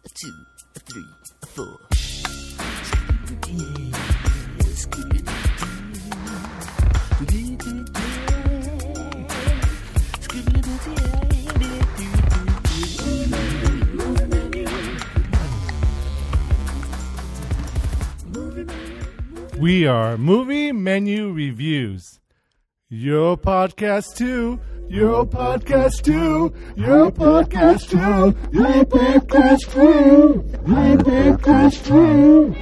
a 2, a 3, a 4. We are Movie Menu Reviews. Your podcast too. Your podcast too. Your podcast too. Your podcast too. Your podcast too.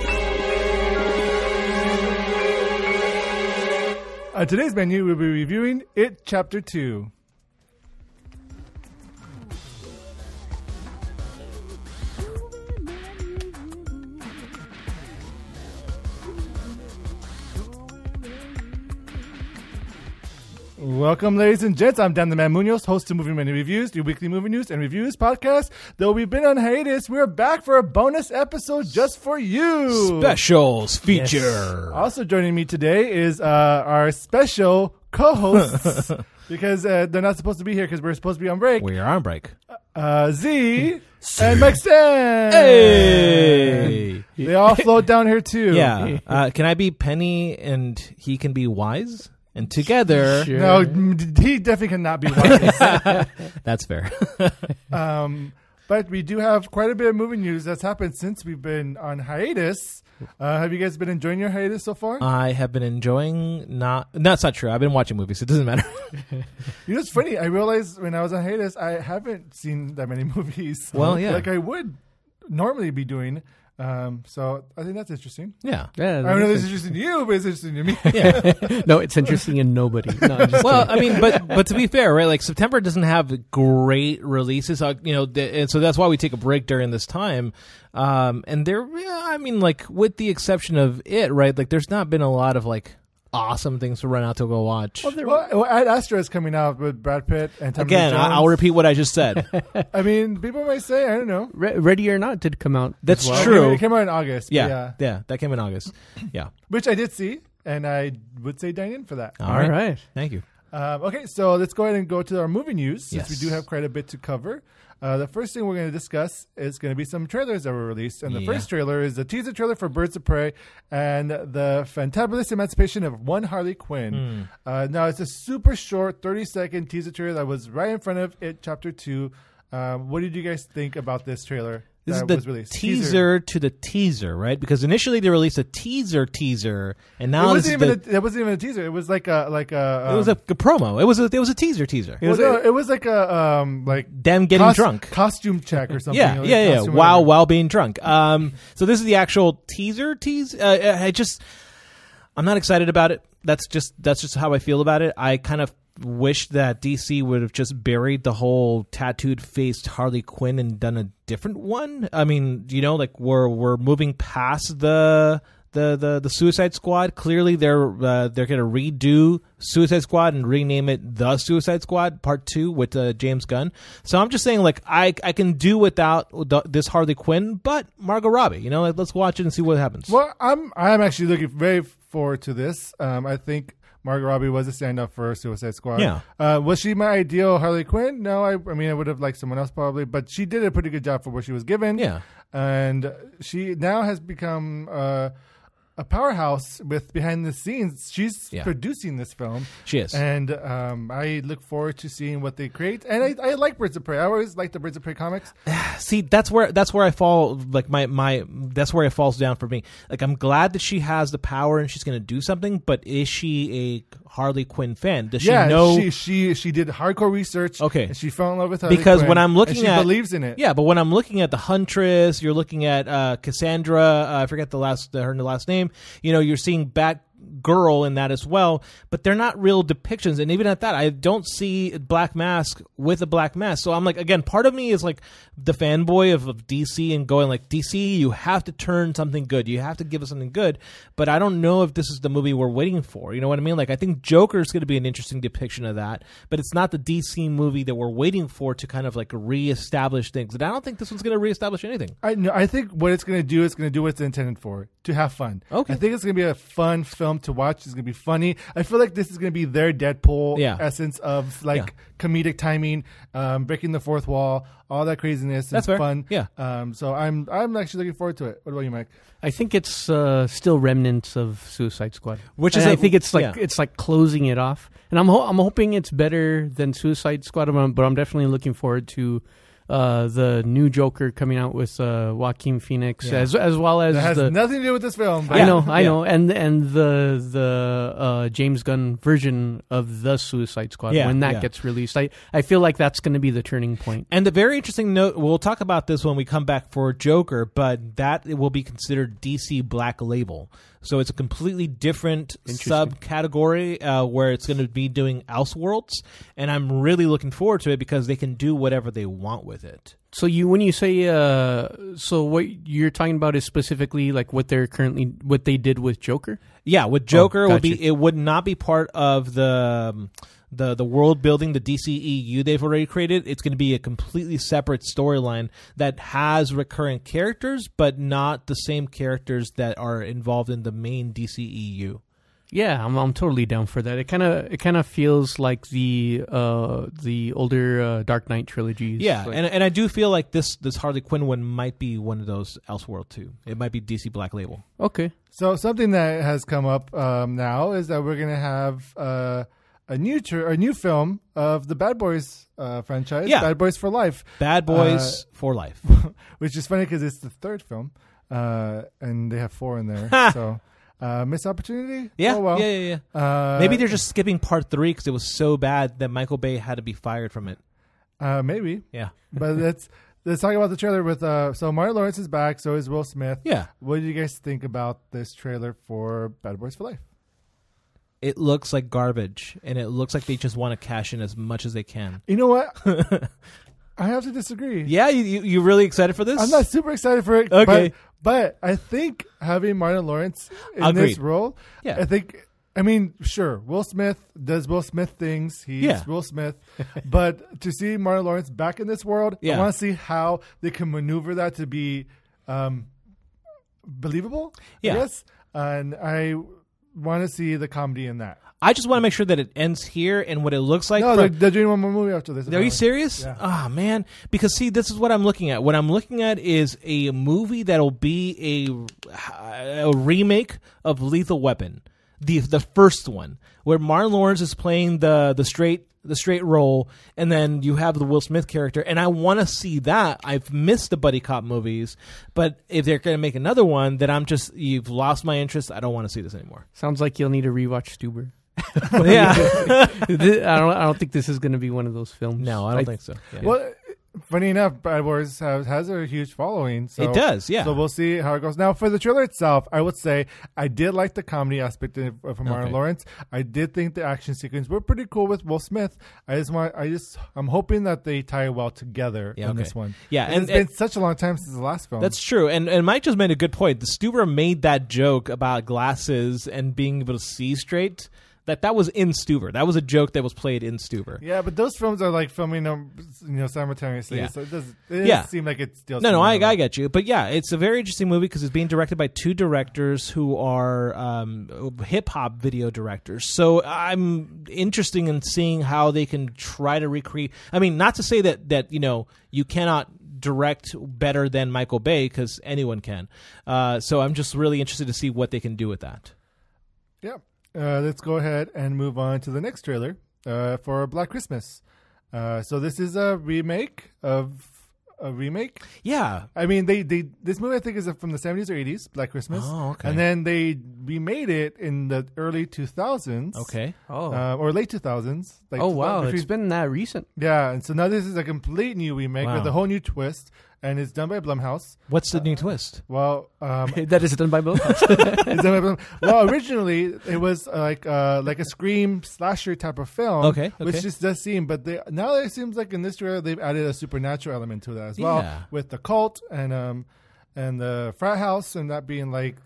Today's menu, we'll be reviewing It Chapter 2. Welcome, ladies and gents. I'm Dan the Man Muñoz, host of Movie Menu Reviews, your weekly movie news and reviews podcast. Though we've been on hiatus, we're back for a bonus episode just for you. Specials feature. Yes. Also joining me today is our special co-hosts because they're not supposed to be here because we're supposed to be on break. We are on break. Z and Mike Stan. Hey! They all float down here too. Yeah. Can I be Penny and he can be Wise? And together... Sure. No, he definitely cannot be Wise. That's fair. But we do have quite a bit of movie news that's happened since we've been on hiatus. Have you guys been enjoying your hiatus so far? I have been enjoying that's not true. I've been watching movies. It doesn't matter. You know, it's funny. I realized when I was on hiatus, I haven't seen that many movies. Well, yeah. Like I would normally be doing. So I think that's interesting. Yeah. I don't know if it's interesting to you, but it's interesting to me. Yeah. No, it's interesting in nobody. No, well, I mean, but to be fair, right? Like September doesn't have great releases, and so that's why we take a break during this time. And like with the exception of it, right? Like there's not been a lot of like awesome things to run out to go watch. Well, Ad Astra is coming out with Brad Pitt and Tommy Lee Jones. I'll repeat what I just said. I mean, people might say, I don't know. Ready or Not did come out. That's well. true. It came out in August. Yeah, that came in August. Yeah. Which I did see, and I would say dine in for that. All right. Thank you. Okay, so let's go ahead and go to our movie news, since Yes. we do have quite a bit to cover. The first thing we're going to discuss is going to be some trailers that were released. And the first trailer is the teaser trailer for Birds of Prey and the Fantabulous Emancipation of One Harley Quinn. Now, it's a super short 30-second teaser trailer that was right in front of It Chapter 2. What did you guys think about this trailer? This is that the was released? teaser to the teaser, right? Because initially they released a teaser, and now it wasn't even a teaser. It was like a it was a promo. It was a teaser. It was like a like them getting drunk, costume check or something. Yeah. While being drunk. So this is the actual teaser. I'm not excited about it. That's just how I feel about it. I kind of wish that DC would have just buried the whole tattooed faced Harley Quinn and done a different one. I mean, like we're moving past the Suicide Squad. Clearly they're going to redo Suicide Squad and rename it The Suicide Squad Part 2 with James Gunn. So I'm just saying, like, I can do without this Harley Quinn, but Margot Robbie, like, let's watch it and see what happens. Well, I'm actually looking very forward to this. I think Margot Robbie was a stand-up for Suicide Squad. Yeah. Was she my ideal Harley Quinn? No, I mean, I would have liked someone else probably, but she did a pretty good job for what she was given. Yeah. And she now has become a powerhouse with behind the scenes. She's producing this film. She is. And I look forward to seeing what they create. And I like Birds of Prey. I always like the Birds of Prey comics. See, that's where I fall. Like that's where it falls down for me. Like, I'm glad that she has the power and she's going to do something. But is she a Harley Quinn fan? Does she know? She did hardcore research. Okay, and she fell in love with Harley because Quinn, when I'm looking she believes in it. Yeah, but when I'm looking at the Huntress, you're looking at Cassandra. I forget her last name. You're seeing Batgirl in that as well, but they're not real depictions. And even at that, I don't see Black Mask with a black mask. So I'm like, again, part of me is like the fanboy of DC and going like, DC, you have to turn something good. You have to give us something good. But I don't know if this is the movie we're waiting for. You know what I mean? Like, I think Joker is going to be an interesting depiction of that, but it's not the DC movie that we're waiting for to kind of like reestablish things. And I don't think this one's going to reestablish anything. I think what it's going to do is going to do what it's intended for, to have fun. Okay. I think it's going to be a fun film to watch. It's going to be funny. I feel like this is going to be their Deadpool essence of like comedic timing, breaking the fourth wall, all that craziness. That's and fair. fun. Yeah. So I'm actually looking forward to it. What about you, Mike? I think it's still remnants of Suicide Squad, I think it's like closing it off, and I'm hoping it's better than Suicide Squad, but I'm definitely looking forward to the new Joker coming out with Joaquin Phoenix, as well as that has nothing to do with this film. But I know, and the James Gunn version of the Suicide Squad when that gets released. I feel like that's going to be the turning point. And the very interesting note, we'll talk about this when we come back for Joker, but that it will be considered DC Black Label. So it's a completely different subcategory where it's going to be doing Elseworlds, and I'm really looking forward to it because they can do whatever they want with it. So when you say so what you're talking about is specifically like what they did with Joker? Yeah, with Joker it would not be part of the world building, the DCEU they've already created. It's going to be a completely separate storyline that has recurrent characters, but not the same characters that are involved in the main DCEU. Yeah, I'm totally down for that. It kind of feels like the older Dark Knight trilogies. Yeah, and I do feel like this Harley Quinn one might be one of those Elseworld too. It might be DC Black Label. Okay. So something that has come up now is that we're going to have a new film of the Bad Boys franchise, Bad Boys for Life. Bad Boys for Life. Which is funny because it's the third film, and they have 4 in there. So missed opportunity? Yeah, oh, well. yeah. Maybe they're just skipping part 3 because it was so bad that Michael Bay had to be fired from it. Maybe. Yeah. But let's talk about the trailer with so Martin Lawrence is back, so is Will Smith. Yeah. What do you guys think about this trailer for Bad Boys for Life? It looks like garbage, and it looks like they just want to cash in as much as they can. You know what? I have to disagree. Yeah, you really excited for this? I'm not super excited for it. Okay. But I think having Martin Lawrence in this role, I mean, sure, Will Smith does Will Smith things. He's Will Smith. But to see Martin Lawrence back in this world, I want to see how they can maneuver that to be believable, I guess. And I want to see the comedy in that. I just want to make sure that it ends here and what it looks like. No, they're doing one more movie after this. Are you serious? Yeah. Oh, man. Because, see, this is what I'm looking at. What I'm looking at is a movie that'll be a remake of Lethal Weapon, the first one, where Martin Lawrence is playing the straight role, and then you have the Will Smith character, and I want to see that. I've missed the buddy cop movies, but if they're going to make another one, then you've lost my interest. I don't want to see this anymore. Sounds like you'll need to rewatch Stuber. Yeah. I don't think this is going to be one of those films. No, I don't think so. Yeah. Well, funny enough, Bad Boys has a huge following. So, it does, yeah. So we'll see how it goes. Now, for the trailer itself, I would say I did like the comedy aspect from Martin Lawrence. I did think the action sequence were pretty cool with Will Smith. I'm hoping that they tie well together in this one. Yeah, and it's been such a long time since the last film. That's true. And Mike just made a good point. The Stuber made that joke about glasses and being able to see straight. That was in Stuber. That was a joke that was played in Stuber. Yeah, but those films are like filming them, simultaneously. Yeah. So it doesn't seem like it's still. No, I get you. But yeah, it's a very interesting movie because it's being directed by 2 directors who are hip hop video directors. So I'm interested in seeing how they can try to recreate. I mean, not to say that you cannot direct better than Michael Bay because anyone can. So I'm just really interested to see what they can do with that. Yeah. Let's go ahead and move on to the next trailer for Black Christmas. So this is a remake of a remake. Yeah. I mean, this movie I think is from the 70s or 80s, Black Christmas. Oh, okay. And then they remade it in the early 2000s. Okay. Or late 2000s. Like, oh, wow. It's been that recent. Yeah. And so now this is a complete new remake with a whole new twist. And it's done by Blumhouse. What's the new twist? Well, that is done by Blumhouse. It's done by Blumhouse. Well, originally it was like a Scream slasher type of film, okay. which just does seem. But now it seems like in this trailer they've added a supernatural element to that as well, with the cult and and the frat house, and that being like,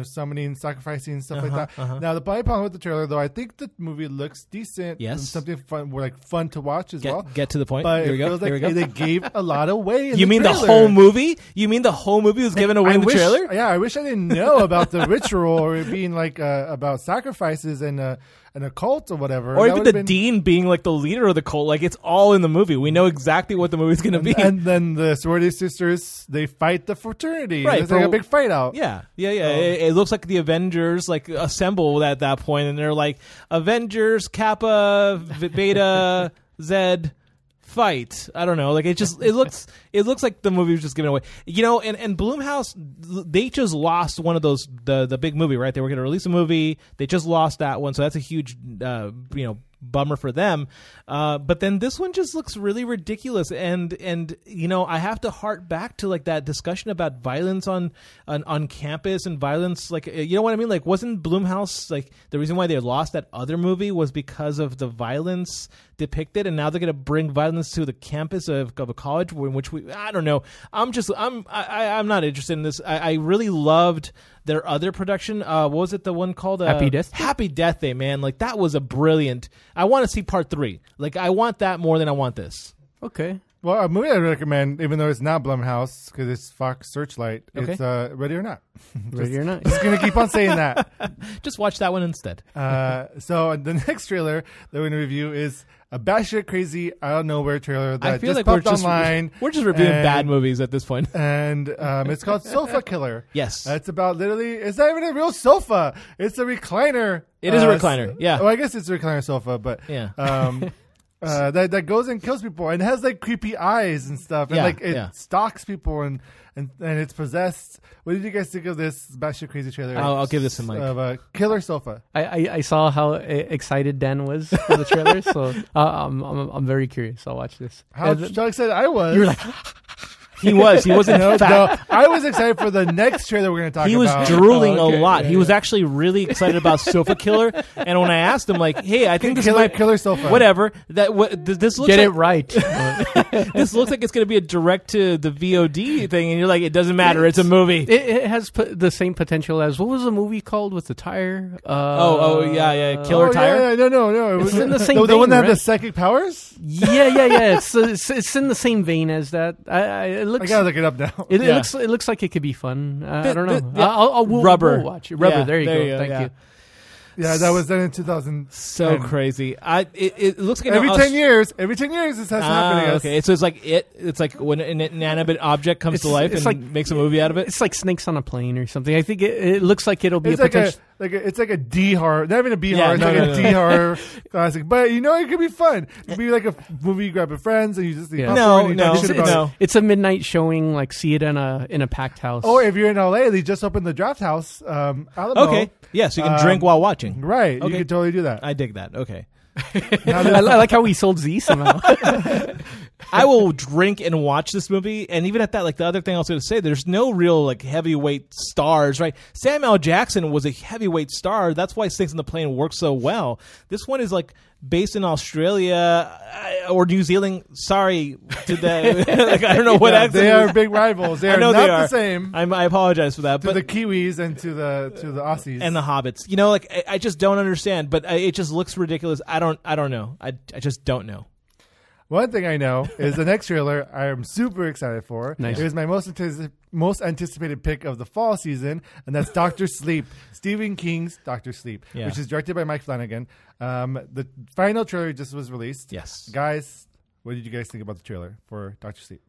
summoning, sacrificing, stuff like that. Now, the only problem with the trailer, though, I think the movie looks decent. Yes. And something fun to watch as well. Get to the point. But Here we go. Feels like they gave a lot away in You the mean trailer. the whole movie? You mean the whole movie was given away in the trailer? Yeah, I wish I didn't know about the ritual or it being like about sacrifices and a cult or whatever. Or even the dean being like the leader of the cult. Like, it's all in the movie. We know exactly what the movie's going to be. And then the sorority sisters, they fight the fraternity. Right. There's like a big fight out. Yeah. It looks like the Avengers like assemble at that point, and they're like, Avengers, Kappa, Beta, Z, fight. I don't know. Like, it looks like the movie was just given away. And Blumhouse, they just lost one of those, the big movie, right? They were going to release a movie. They just lost that one. So that's a huge, bummer for them. But then this one just looks really ridiculous. And I have to hark back to like that discussion about violence on campus and violence. Like, you know what I mean? Like, wasn't Blumhouse like the reason why they lost that other movie was because of the violence depicted, and now they're going to bring violence to the campus of a college in which I don't know. I'm not interested in this. I really loved their other production. What was it? The one called Happy Death Day? Happy Death Day, man. Like, that was a brilliant. I want to see part 3. Like, I want that more than I want this. Okay. Well, a movie I recommend, even though it's not Blumhouse because it's Fox Searchlight, it's Ready or Not. Ready or Not. Just going to keep on saying that. Just watch that one instead. So the next trailer that we're going to review is a batshit crazy out of nowhere trailer that I feel just like popped online. We're just reviewing bad movies at this point. And it's called Sofa Killer. Yes. It's about it's not even a real sofa. It's a recliner. It is a recliner, yeah. Well, I guess it's a recliner sofa, but yeah. That goes and kills people and has like creepy eyes and stuff. And it stalks people and it's possessed. What did you guys think of this batshit crazy trailer? I'll give this to Mike. Of a killer sofa. I saw how excited Dan was for the trailer, so I'm very curious. I'll watch this. How excited I was. You were like... He wasn't fat. No, I was excited for the next trailer we're going to talk about. He was drooling a lot. Yeah, he was actually really excited about Sofa Killer. And when I asked him, like, hey, I think this might... Killer sofa. Whatever. This looks Get like, it right. This looks like it's going to be a direct to the VOD thing. And you're like, it doesn't matter. It's a movie. It has the same potential as... What was the movie called with the tire? Yeah. Killer Tire? Yeah, no. It was in the same vein, the one that right? had the psychic powers? Yeah. It's in the same vein as that. I gotta look it up now. It looks like it could be fun. I don't know. We'll Rubber. We'll watch it. Rubber. Yeah, there you go. Thank you. Yeah, that was done in 2000. So crazy. It looks like every 10 years this has happened. Okay, so it's like when an inanimate object comes to life and like, makes a movie out of it. It's like Snakes on a Plane or something. I think it looks like it'll be it's a potential. It's like a D horror, not even a B horror. It's a D horror classic. But it could be fun. It'd be like a movie you grab with friends and you just It's a midnight showing. Like, see it in a packed house. Or if you're in LA, they just opened the Draft House. Alamo. Okay, yeah, so you can drink while watching. Right, okay. You could totally do that. I dig that. Okay. I like how we sold Z somehow. I will drink and watch this movie, and even at that, like the other thing I was going to say, there's no real like heavyweight stars, right? Samuel L. Jackson was a heavyweight star. That's why Snakes on the Plane works so well. This one is like based in Australia or New Zealand. Sorry to the like I don't know what accent. They are big rivals. They are not the same. I apologize for that. To the Kiwis and to the Aussies and the Hobbits. Like I just don't understand. But it just looks ridiculous. I don't know. I just don't know. One thing I know is the next trailer I am super excited for. Nice. It was my most anticipated pick of the fall season, and that's Dr. Sleep, Stephen King's Dr. Sleep, which is directed by Mike Flanagan. The final trailer just was released. Yes. Guys, what did you guys think about the trailer for Dr. Sleep?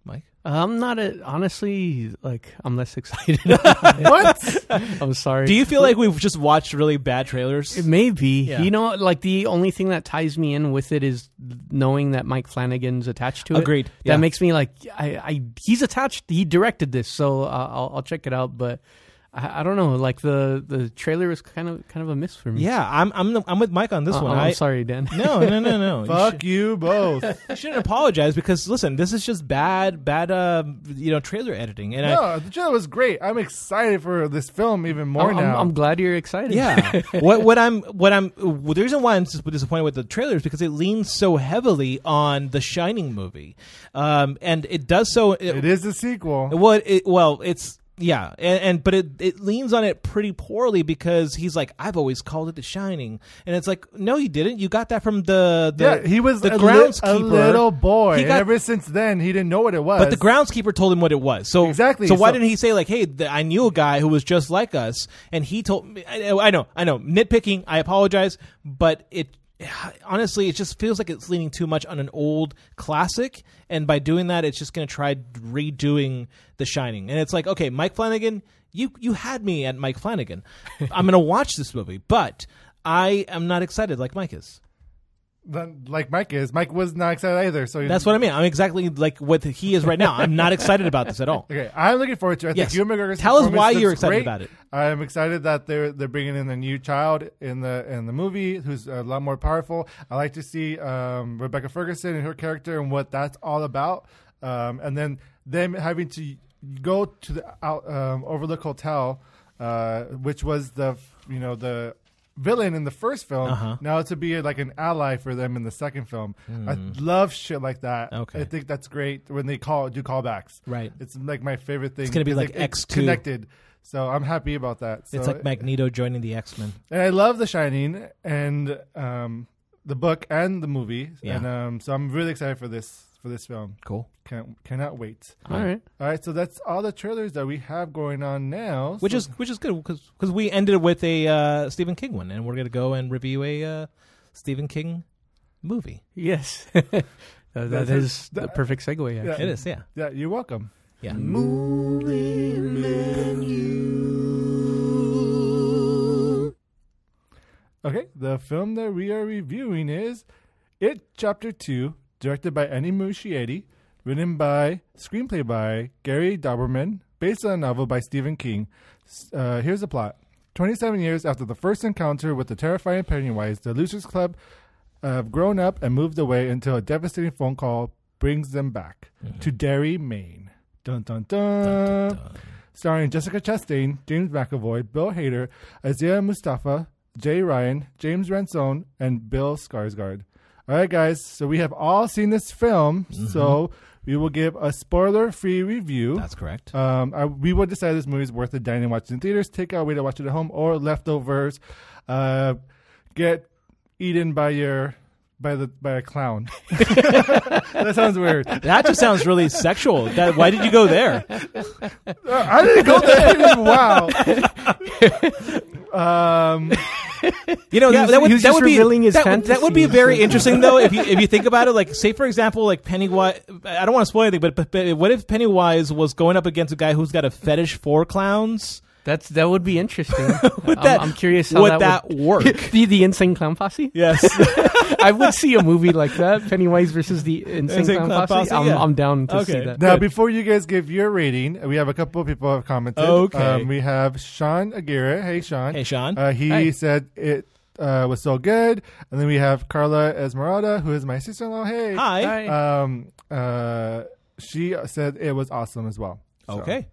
Mike? I'm not honestly, like, I'm less excited. What? I'm sorry. Do you feel like we've just watched really bad trailers? It may be. Yeah. Like, the only thing that ties me in with it is knowing that Mike Flanagan's attached to it. Agreed. That makes me like, he's attached. He directed this, so I'll check it out. But I don't know. Like the trailer was kind of a miss for me. Yeah, I'm with Mike on this one. I'm sorry, Dan. No. Fuck you both. You shouldn't apologize because listen, this is just bad trailer editing. And the trailer was great. I'm excited for this film even more now. I'm glad you're excited. Yeah. The reason why I'm disappointed with the trailer is because it leans so heavily on the Shining movie, and it does so. It is a sequel. It's. Yeah, but it leans on it pretty poorly because he's like, I've always called it The Shining, and it's like, no, you didn't. You got that from he was the groundskeeper, a little boy, and ever since then he didn't know what it was. But the groundskeeper told him what it was. So exactly. So why didn't he say like, hey, I knew a guy who was just like us, and he told me. I know, nitpicking. I apologize, but honestly, it just feels like it's leaning too much on an old classic, and by doing that, it's just going to try redoing The Shining. And it's like, okay, Mike Flanagan, you had me at Mike Flanagan. I'm going to watch this movie, but I am not excited like Mike is. Like Mike is. Mike was not excited either. So that's what I mean. I'm exactly like what he is right now. I'm not excited about this at all. Okay, I'm looking forward to it. I think Ewan McGregor's Tell us why you're excited great. about it. I'm excited that they're bringing in a new child in the movie who's a lot more powerful. I like to see Rebecca Ferguson and her character and what that's all about. And then them having to go to the Overlook Hotel, which was the villain in the first film, now to be like an ally for them in the second film. I love shit like that. Okay. I think that's great when they do callbacks. Right. It's like my favorite thing. It's going to be like X2. Connected. So I'm happy about that. So it's like Magneto joining the X-Men. And I love The Shining and the book and the movie. Yeah. And so I'm really excited for this film. Cool. Cannot wait. All right. So that's all the trailers that we have going on now. Which is good because we ended with a Stephen King one, and we're going to go and review a Stephen King movie. Yes. that is the perfect segue. Actually. Yeah, it is. Yeah. Yeah. You're welcome. Yeah. Movie menu. Okay. The film that we are reviewing is It Chapter 2, directed by Annie Muschietti. Screenplay by Gary Dauberman, based on a novel by Stephen King. Here's the plot. 27 years after the first encounter with the terrifying Pennywise, the Losers Club have grown up and moved away until a devastating phone call brings them back to Derry, Maine. Dun, dun, dun. Dun, dun, dun. Starring Jessica Chastain, James McAvoy, Bill Hader, Isaiah Mustafa, Jay Ryan, James Ransone, and Bill Skarsgård. All right, guys. So we have all seen this film. So we will give a spoiler-free review. That's correct. We will decide this movie is worth the dining and watch in theaters, take out, way to watch it at home, or leftovers. Get eaten by a clown. That sounds weird. That just sounds really sexual. Why did you go there? I didn't go there. Wow. That would be very interesting though if you think about it. Like, say for example, like Pennywise. I don't want to spoil anything, but what if Pennywise was going up against a guy who's got a fetish for clowns? That would be interesting. I'm curious how would that work. The Insane Clown Posse? Yes. I would see a movie like that, Pennywise versus the Insane Clown Posse. I'm down to see that. Now, before you guys give your rating, we have a couple of people who have commented. Okay. We have Sean Aguirre. Hey, Sean. Hey, Sean. He said it was so good. And then we have Carla Esmeralda, who is my sister-in-law. Hey. Hi. She said it was awesome as well. Okay.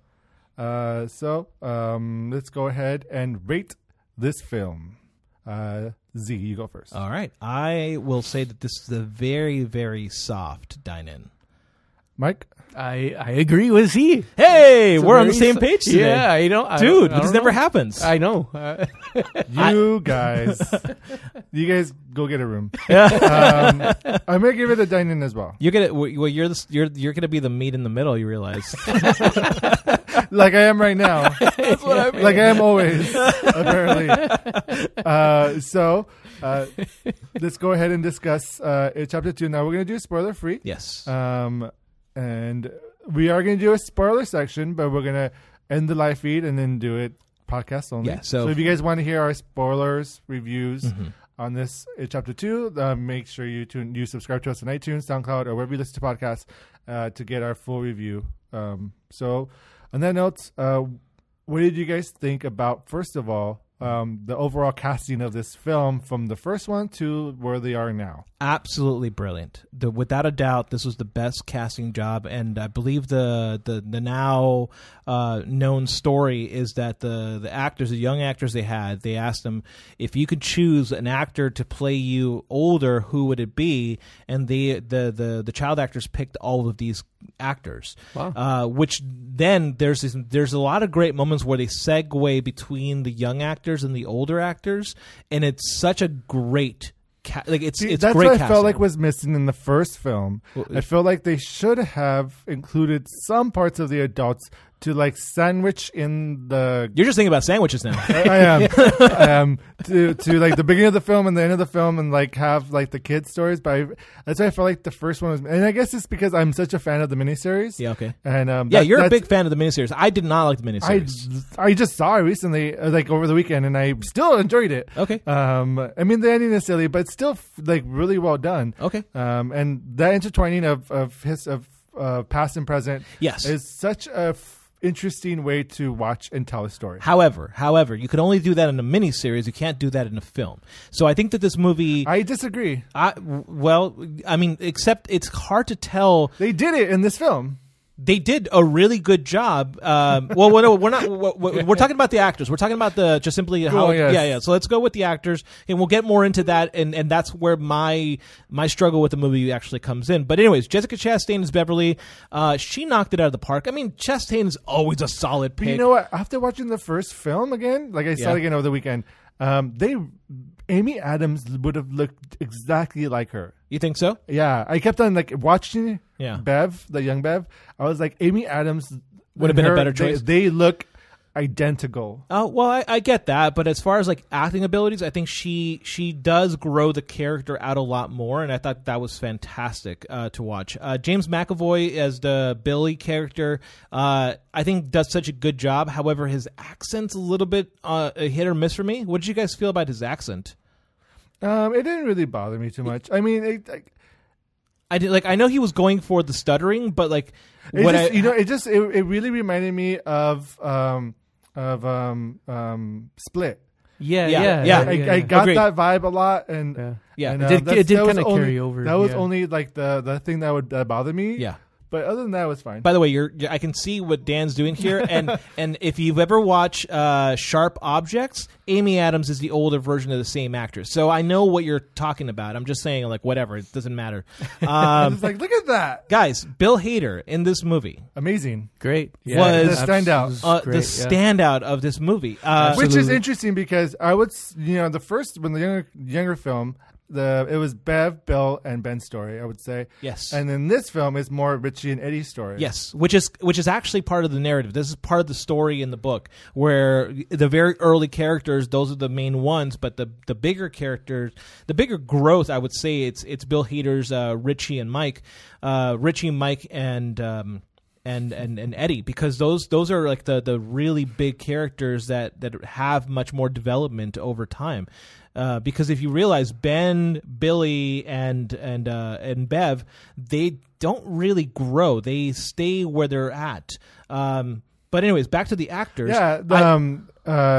So let's go ahead and rate this film. Z, you go first. All right. I will say that this is a very, very soft dine-in. Mike? I agree with Z. Hey, we're on the same page today. Yeah, I Dude, don't this know. never happens. I know. You guys go get a room. I'm gonna give it a dine-in as well. You're gonna be the meat in the middle. You realize? Like I am right now. That's what I mean. Like I am always, apparently. So let's go ahead and discuss Chapter 2. Now we're going to do spoiler-free. Yes. And we are going to do a spoiler section, but we're going to end the live feed and then do it podcast only. Yeah, so if you guys want to hear our spoilers, reviews on this Chapter 2, make sure you subscribe to us on iTunes, SoundCloud, or wherever you listen to podcasts to get our full review. So on that note, what did you guys think about, first of all, the overall casting of this film from the first one to where they are now? Absolutely brilliant. Without a doubt, this was the best casting job, and I believe the now known story is that the actors, the young actors they asked them, if you could choose an actor to play you older, who would it be? And the child actors picked all of these actors. Wow. Which then there's a lot of great moments where they segue between the young actors and the older actors, and it's such a great. It's that's great what I casting. felt like was missing in the first film. I feel like they should have included some parts of the adults to like sandwich in the. You're just thinking about sandwiches now. I am. To like the beginning of the film and the end of the film and like have like the kids' stories. But that's why I felt like the first one was. And I guess it's because I'm such a fan of the miniseries. Yeah. Okay. And you're a big fan of the miniseries. I did not like the miniseries. I just saw it recently, like over the weekend, and I still enjoyed it. Okay. I mean the ending is silly, but it's still like really well done. Okay. And that intertwining of past and present, yes, is such a interesting way to watch and tell a story. However, you can only do that in a miniseries. You can't do that in a film. So I think that this movie. I disagree. Except it's hard to tell. They did it in this film. They did a really good job. No, we're not. We're talking about the actors. We're talking about just simply how. Yes. Yeah. So let's go with the actors, and we'll get more into that. And that's where my struggle with the movie actually comes in. But anyways, Jessica Chastain as Beverly. She knocked it out of the park. I mean, Chastain is always a solid pick. But you know what? After watching the first film again, like I saw it again over the weekend, Amy Adams would have looked exactly like her. You think so? Yeah, I kept on like watching. Yeah. Bev, the young Bev. I was like, Amy Adams would have been a better choice. They look identical. Oh, well, I get that, but as far as like acting abilities, I think she does grow the character out a lot more, and I thought that was fantastic to watch. James McAvoy as the Billy character, I think does such a good job. However, his accent's a little bit a hit or miss for me. What did you guys feel about his accent? It didn't really bother me too much. I mean, I did like. I know he was going for the stuttering, but like, it really reminded me of Split. Yeah. I got that vibe a lot, and it did kind of carry over. That was only like the thing that would bother me. Yeah. But other than that, it was fine. By the way, I can see what Dan's doing here, and if you've ever watched Sharp Objects, Amy Adams is the older version of the same actress. So I know what you're talking about. I'm just saying, like, whatever, it doesn't matter. It's like, look at that, guys. Bill Hader in this movie, amazing, great, was the standout, the standout of this movie, which is interesting because I would, the first when the younger film. It was Bev, Bill, and Ben's story, I would say. Yes. And then this film is more Richie and Eddie's story. Yes, which is actually part of the narrative. This is part of the story in the book, where the very early characters, those are the main ones, but the bigger characters, the bigger growth, I would say, it's Bill Hader's Richie and Mike, Mike, and Eddie, because those are like the really big characters that have much more development over time. Because if you realize Ben, Billy, and Bev, they don't really grow; they stay where they're at. But anyways, back to the actors. Yeah,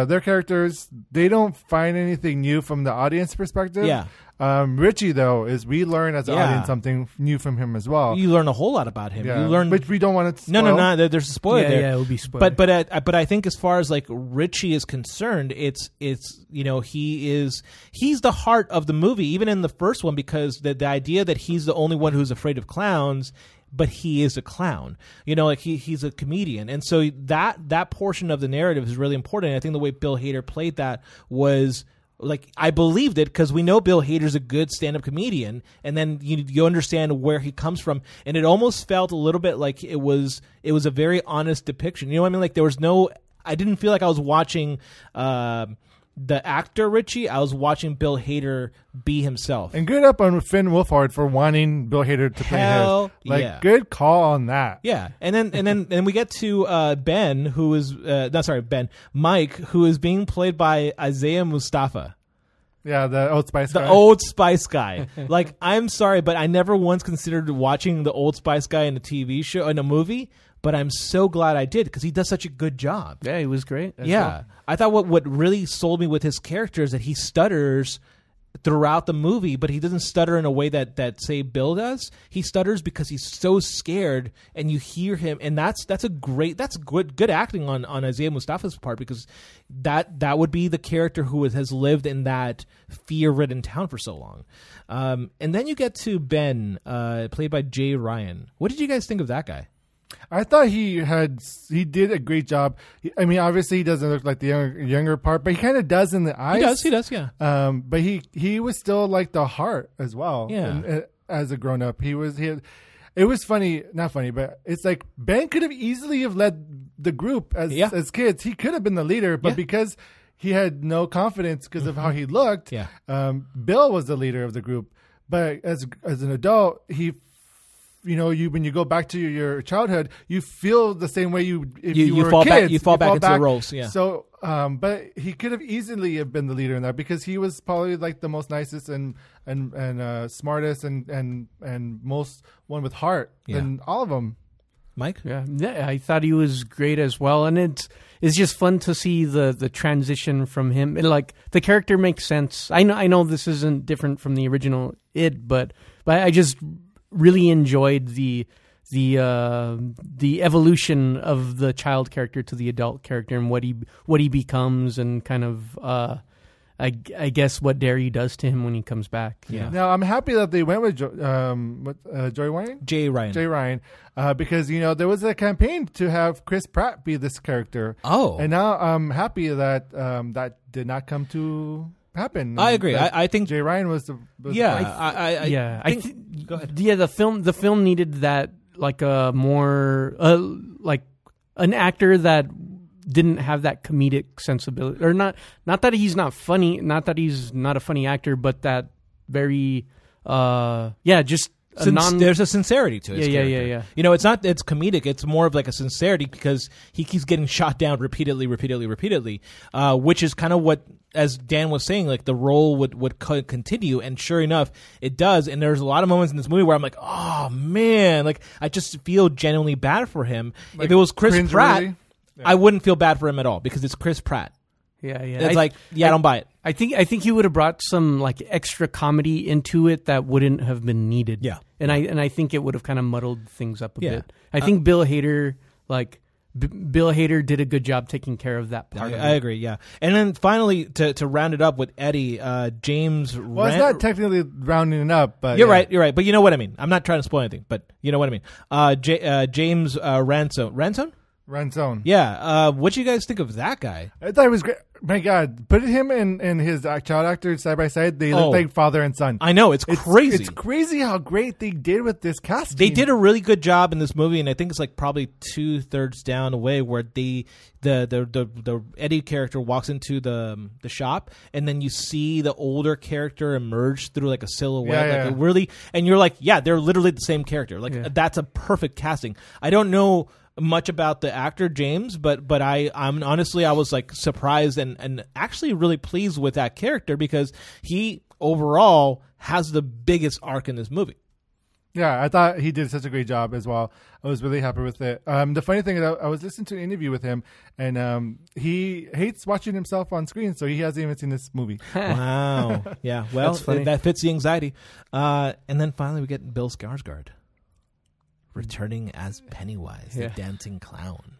their characters, they don't find anything new from the audience perspective. Yeah. Richie, though, is we learn as an audience something new from him as well. You learn a whole lot about him. Yeah. You learn, but we don't want to spoil. No. There's a spoiler there. Yeah, it will be spoiled. But I think as far as like Richie is concerned, it's he's the heart of the movie, even in the first one, because the idea that he's the only one who's afraid of clowns. But he is a clown, like he's a comedian. And so that portion of the narrative is really important. And I think the way Bill Hader played that was like, I believed it because we know Bill Hader's a good stand-up comedian. And then you understand where he comes from. And it almost felt a little bit like it was a very honest depiction. You know what I mean? Like there was I didn't feel like I was watching, the actor Richie. I was watching Bill Hader be himself. And good up on Finn Wolfhard for wanting Bill Hader to play his. Like, good call on that. Yeah. And then we get to Ben, who is Mike, who is being played by Isaiah Mustafa. Yeah, the Old Spice guy. The Old Spice guy. Like, I'm sorry, but I never once considered watching the Old Spice guy in a TV show, in a movie. but I'm so glad I did because he does such a good job. Yeah, he was great. I thought what really sold me with his character is that he stutters throughout the movie, but he doesn't stutter in a way that say Bill does. He stutters because he's so scared, and you hear him, and that's good acting on Isaiah Mustafa's part, because that would be the character who has lived in that fear-ridden town for so long. And then you get to Ben, played by Jay Ryan. What did you guys think of that guy? I thought he did a great job. I mean, obviously he doesn't look like the younger part, but he kind of does in the eyes. He does, yeah. But he was still like the heart as well. Yeah. And, as a grown up, it was funny, not funny, but it's like Ben could have easily have led the group as kids. He could have been the leader, but because he had no confidence because of how he looked, Bill was the leader of the group. But as an adult, when you go back to your childhood, you feel the same way you were fall a kid. Back, you fall back into the roles. Yeah. So, but he could have easily have been the leader in that because he was probably like the most nicest and smartest and most one with heart in all of them. Mike? Yeah, I thought he was great as well, and it's just fun to see the transition from him. Like the character makes sense. I know this isn't different from the original but I just really enjoyed the evolution of the child character to the adult character and what he becomes, and kind of I guess what Derry does to him when he comes back. Yeah. Now I'm happy that they went with Jay Ryan, because there was a campaign to have Chris Pratt be this character. Oh, and now I'm happy that that did not come to happen. I agree. I think Jay Ryan was the go ahead. Yeah, the film needed that, like a more like an actor that didn't have that comedic sensibility, or not that he's not funny, not that he's not a funny actor, but that very just there's a sincerity to his character. Yeah. It's comedic. It's more of like a sincerity because he keeps getting shot down repeatedly, which is kind of what, as Dan was saying, like the role would continue, and sure enough, it does. And there's a lot of moments in this movie where I'm like, oh man, like I just feel genuinely bad for him. Like, if it was Chris Pratt, I wouldn't feel bad for him at all because it's Chris Pratt. Yeah. It's I don't buy it. I think he would have brought some like extra comedy into it that wouldn't have been needed. Yeah. And I think it would have kind of muddled things up a bit. I think Bill Hader did a good job taking care of that part. I agree, yeah. And then finally, to round it up with Eddie, James. Well, it's not technically rounding it up, but you're right. But you know what I mean. I'm not trying to spoil anything, but you know what I mean. James Ransone. Yeah. What do you guys think of that guy? I thought it was great. My God, put him and his child actor side by side. They look like father and son. I know, it's crazy. It's crazy how great they did with this casting. They did a really good job in this movie, and I think it's like probably 2/3 down the way where the Eddie character walks into the shop, and then you see the older character emerge through like a silhouette, really, and you're like, yeah, they're literally the same character. Like that's a perfect casting. I don't know much about the actor James, but I'm honestly I was like surprised and actually really pleased with that character because he overall has the biggest arc in this movie. Yeah, I thought he did such a great job as well. I was really happy with it. The funny thing is I was listening to an interview with him, and he hates watching himself on screen, so he hasn't even seen this movie. Wow. Yeah, well, that fits the anxiety. And then finally we get Bill Skarsgård returning as Pennywise, the dancing clown.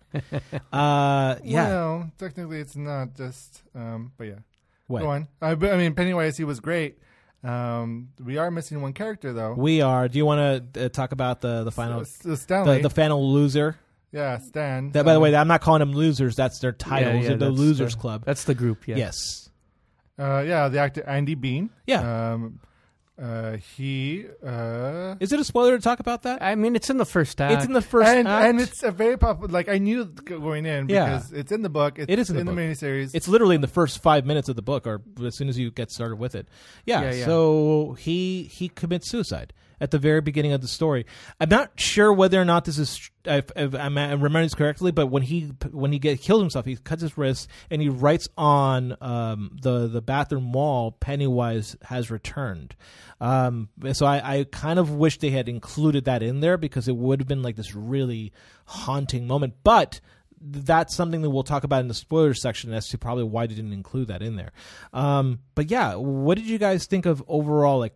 Well, technically it's not just, but yeah. What? Go on. I mean, Pennywise, he was great. We are missing one character, though. We are. Do you want to talk about the final, Stanley. the final loser? Yeah, Stan. By the way, I'm not calling them losers. That's their titles. Yeah, the Losers Club. That's the group. Yeah. Yes. The actor Andy Bean. Yeah. Is it a spoiler to talk about that? I mean, it's in the first act. It's in the first act. And it's a very popular, like I knew going in because it's in the book. It is in the miniseries. It's literally in the first 5 minutes of the book or as soon as you get started with it. Yeah. So he commits suicide. at the very beginning of the story. I'm not sure whether or not this is, if I'm remembering this correctly, but when he killed himself, he cuts his wrist and he writes on the bathroom wall, "Pennywise has returned." So I kind of wish they had included that in there because it would have been like this really haunting moment. But that's something that we'll talk about in the spoilers section as to probably why they didn't include that in there. But yeah, what did you guys think of overall? Like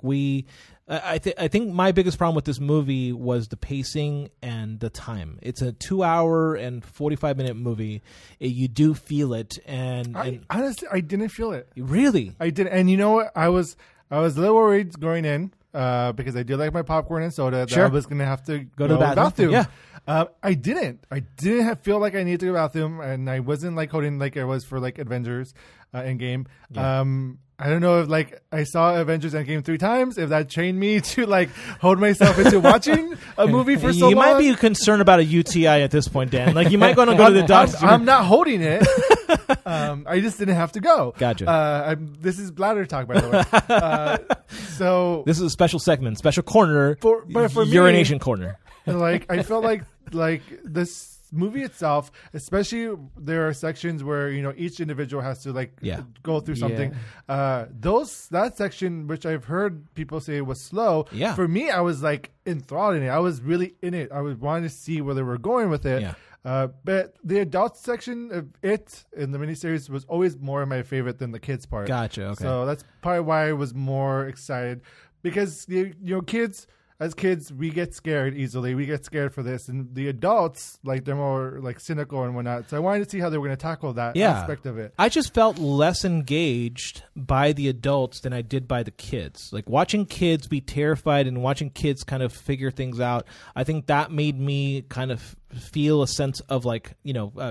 I think my biggest problem with this movie was the pacing and the time. It's a 2 hour and 45-minute movie. You do feel it, and honestly, I didn't feel it. Really, I didn't. And you know what? I was a little worried going in because I do like my popcorn and soda. That I was going to have to go to the bathroom. Yeah. I didn't feel like I needed to go to the bathroom, and I wasn't like holding like I was for like Avengers Endgame. Yeah. I don't know if like I saw Avengers Endgame 3 times, if that trained me to like hold myself into watching a movie for so long. You might be concerned about a UTI at this point, Dan. Like you might want to go to the doctor. I'm not holding it. I just didn't have to go. Gotcha. This is bladder talk, by the way. So this is a special segment, special corner, for urination corner. Like I felt like this movie itself, especially there are sections where each individual has to go through something. That section, which I've heard people say was slow. Yeah. For me, I was like enthralled in it. I was really in it. I was wanting to see where they were going with it. Yeah. But the adult section of it in the miniseries was always more my favorite than the kids part. Gotcha. Okay. So that's probably why I was more excited because kids. As kids, we get scared easily. We get scared for this. And the adults, they're more, cynical and whatnot. So I wanted to see how they were going to tackle that aspect of it. I just felt less engaged by the adults than I did by the kids. Like, watching kids be terrified and watching kids kind of figure things out, I think that made me kind of feel a sense of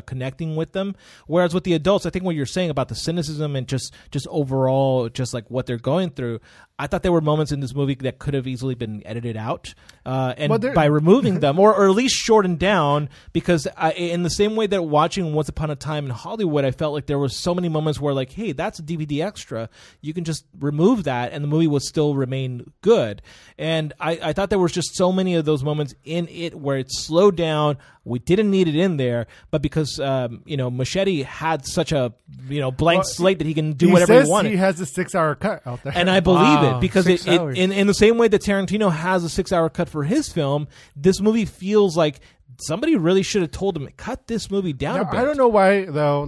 connecting with them. Whereas with the adults, I think what you're saying about the cynicism and just overall, just like what they're going through, I thought there were moments in this movie that could have easily been edited out, and by removing them or at least shortened down, because in the same way that watching Once Upon a Time in Hollywood, I felt like there was so many moments where hey, that's a DVD extra. You can just remove that and the movie will still remain good. And I thought there was just so many of those moments in it where it slowed down. We didn't need it in there, but because Machete had such a blank slate that he can do whatever he wanted. He has a 6-hour cut out there, and I believe it because it in the same way that Tarantino has a 6-hour cut for his film, this movie feels like somebody really should have told him cut this movie down a bit. I don't know why though.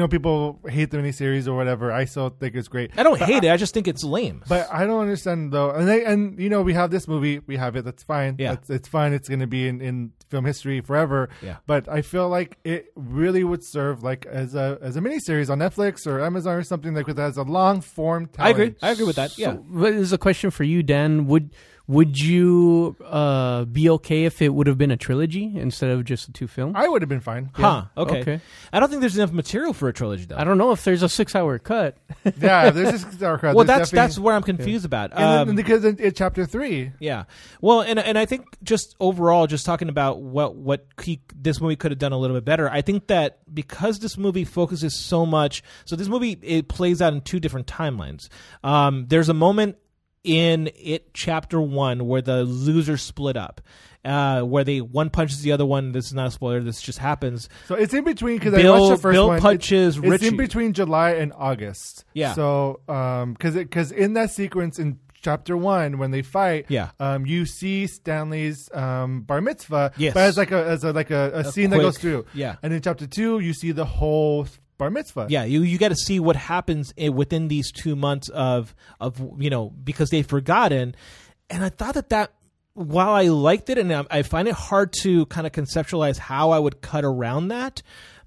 People hate the miniseries or whatever. I still think it's great. I don't hate it. I just think it's lame. But I don't understand though. And we have this movie. We have it. That's fine. Yeah. It's fine. It's going to be in film history forever. Yeah. But I feel like it really would serve as a miniseries on Netflix or Amazon or something like that as a long form telling. I agree with that. Yeah. So, this is a question for you, Dan. Would you be okay if it would have been a trilogy instead of just the 2 films? I would have been fine. Yeah. Huh. Okay. I don't think there's enough material for a trilogy, though. I don't know if there's a 6-hour cut. Yeah, there's a 6-hour cut. Well, that's where I'm confused about. And because in chapter 3. Yeah. Well, and I think just overall, just talking about what this movie could have done a little bit better, I think that because this movie focuses so much, so this movie, it plays out in 2 different timelines. There's a moment in it chapter 1 where the losers split up, where one punches the other one. This is not a spoiler, this just happens. So it's in between, because I watched the first Bill one. Punches Richie. It's in between July and August. Yeah. So because in that sequence in chapter 1 when they fight, you see Stanley's bar mitzvah, yes, but as a scene that goes through. Yeah. And in chapter 2 you see the whole bar mitzvah. Yeah, you got to see what happens within these 2 months of because they've forgotten. And I thought that while I liked it, and I find it hard to kind of conceptualize how I would cut around that.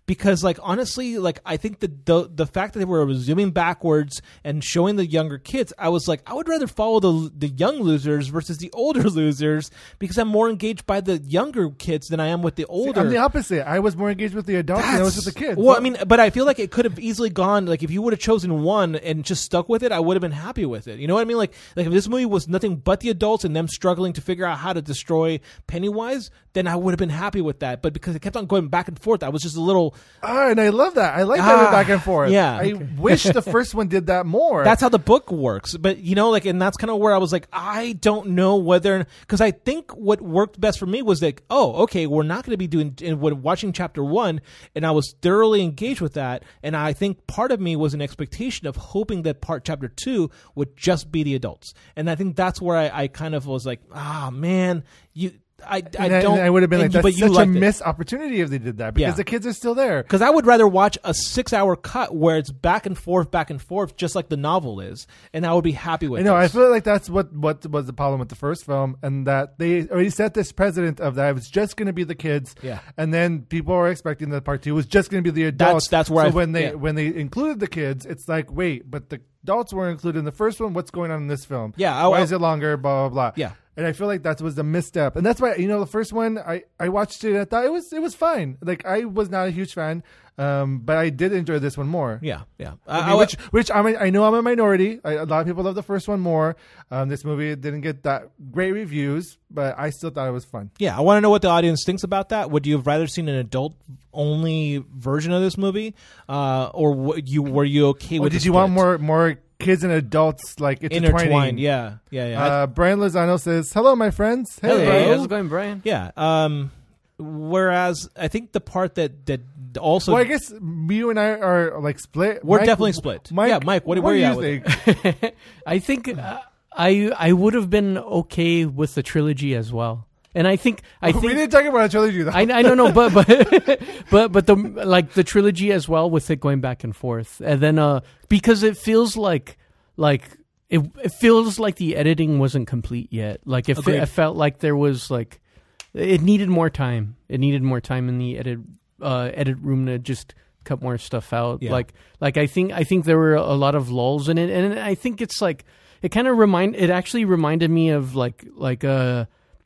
Because, honestly, I think the fact that they were zooming backwards and showing the younger kids, I was like, I would rather follow the young losers versus the older losers, because I'm more engaged by the younger kids than I am with the older. See, I'm the opposite. I was more engaged with the adults than I was with the kids. Well, I mean, but I feel like it could have easily gone, if you would have chosen one and just stuck with it, I would have been happy with it. You know what I mean? Like if this movie was nothing but the adults and them struggling to figure out how to destroy Pennywise, then I would have been happy with that. But because it kept on going back and forth, I was just a little... and I love that. I like that back and forth. Yeah. I wish the first one did that more. That's how the book works. But, and that's kind of where I was like, I don't know whether... Because I think what worked best for me was like, okay, we're not going to be watching chapter 1, and I was thoroughly engaged with that. And I think part of me was an expectation of hoping that chapter 2 would just be the adults. And I think that's where I kind of was like, man, I would have been like, that's such a missed opportunity if they did that, because the kids are still there. Because I would rather watch a 6-hour cut where it's back and forth, just like the novel is, and I would be happy with it. I feel like that's what was the problem with the first film, and that they already set this precedent of that it was just going to be the kids, and then people were expecting that part 2 was just going to be the adults. That's where when they included the kids, it's like, wait, but the adults weren't included in the first one. What's going on in this film? Why is it longer? Blah blah blah. Yeah. And I feel like that was a misstep, and that's why the first one I watched it and I thought it was fine. Like, I was not a huge fan, but I did enjoy this one more. Yeah. Which I know I'm a minority. A lot of people love the first one more. This movie didn't get that great reviews, but I still thought it was fun. Yeah, I want to know what the audience thinks about that. Would you have rather seen an adult only version of this movie, or were you okay with? Did you want more kids and adults like intertwined? Yeah. Brian Lozano says, "Hello, my friends." Hey, how's it going, Brian? Yeah. Whereas I think the part that also, I guess you and I are like split. We're definitely split. Mike, what are you at with it? I think I would have been okay with the trilogy as well. And I think we didn't talk about a trilogy though. I don't know, but the trilogy as well, with it going back and forth, and then because it feels like it feels like the editing wasn't complete yet. Like it felt like there was like it needed more time. It needed more time in the edit room to just cut more stuff out. Yeah. Like I think there were a lot of lulls in it, and I think it's like it actually reminded me of like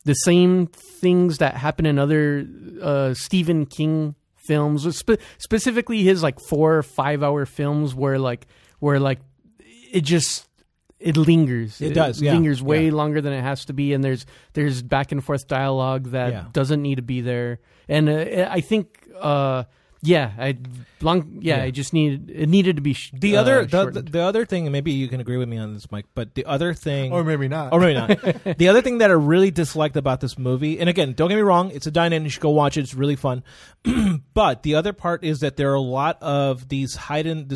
the same things that happen in other Stephen King films, specifically his like 4 or 5 hour films, where it lingers. It does. Lingers way longer than it has to be, and there's back and forth dialogue that doesn't need to be there. And I think it just needed to be the other thing, and maybe you can agree with me on this, Mike, but the other thing, or maybe not, the other thing that I really disliked about this movie, and again, don't get me wrong, it's a dine-in, you should go watch it, it's really fun, but the other part is that there are a lot of these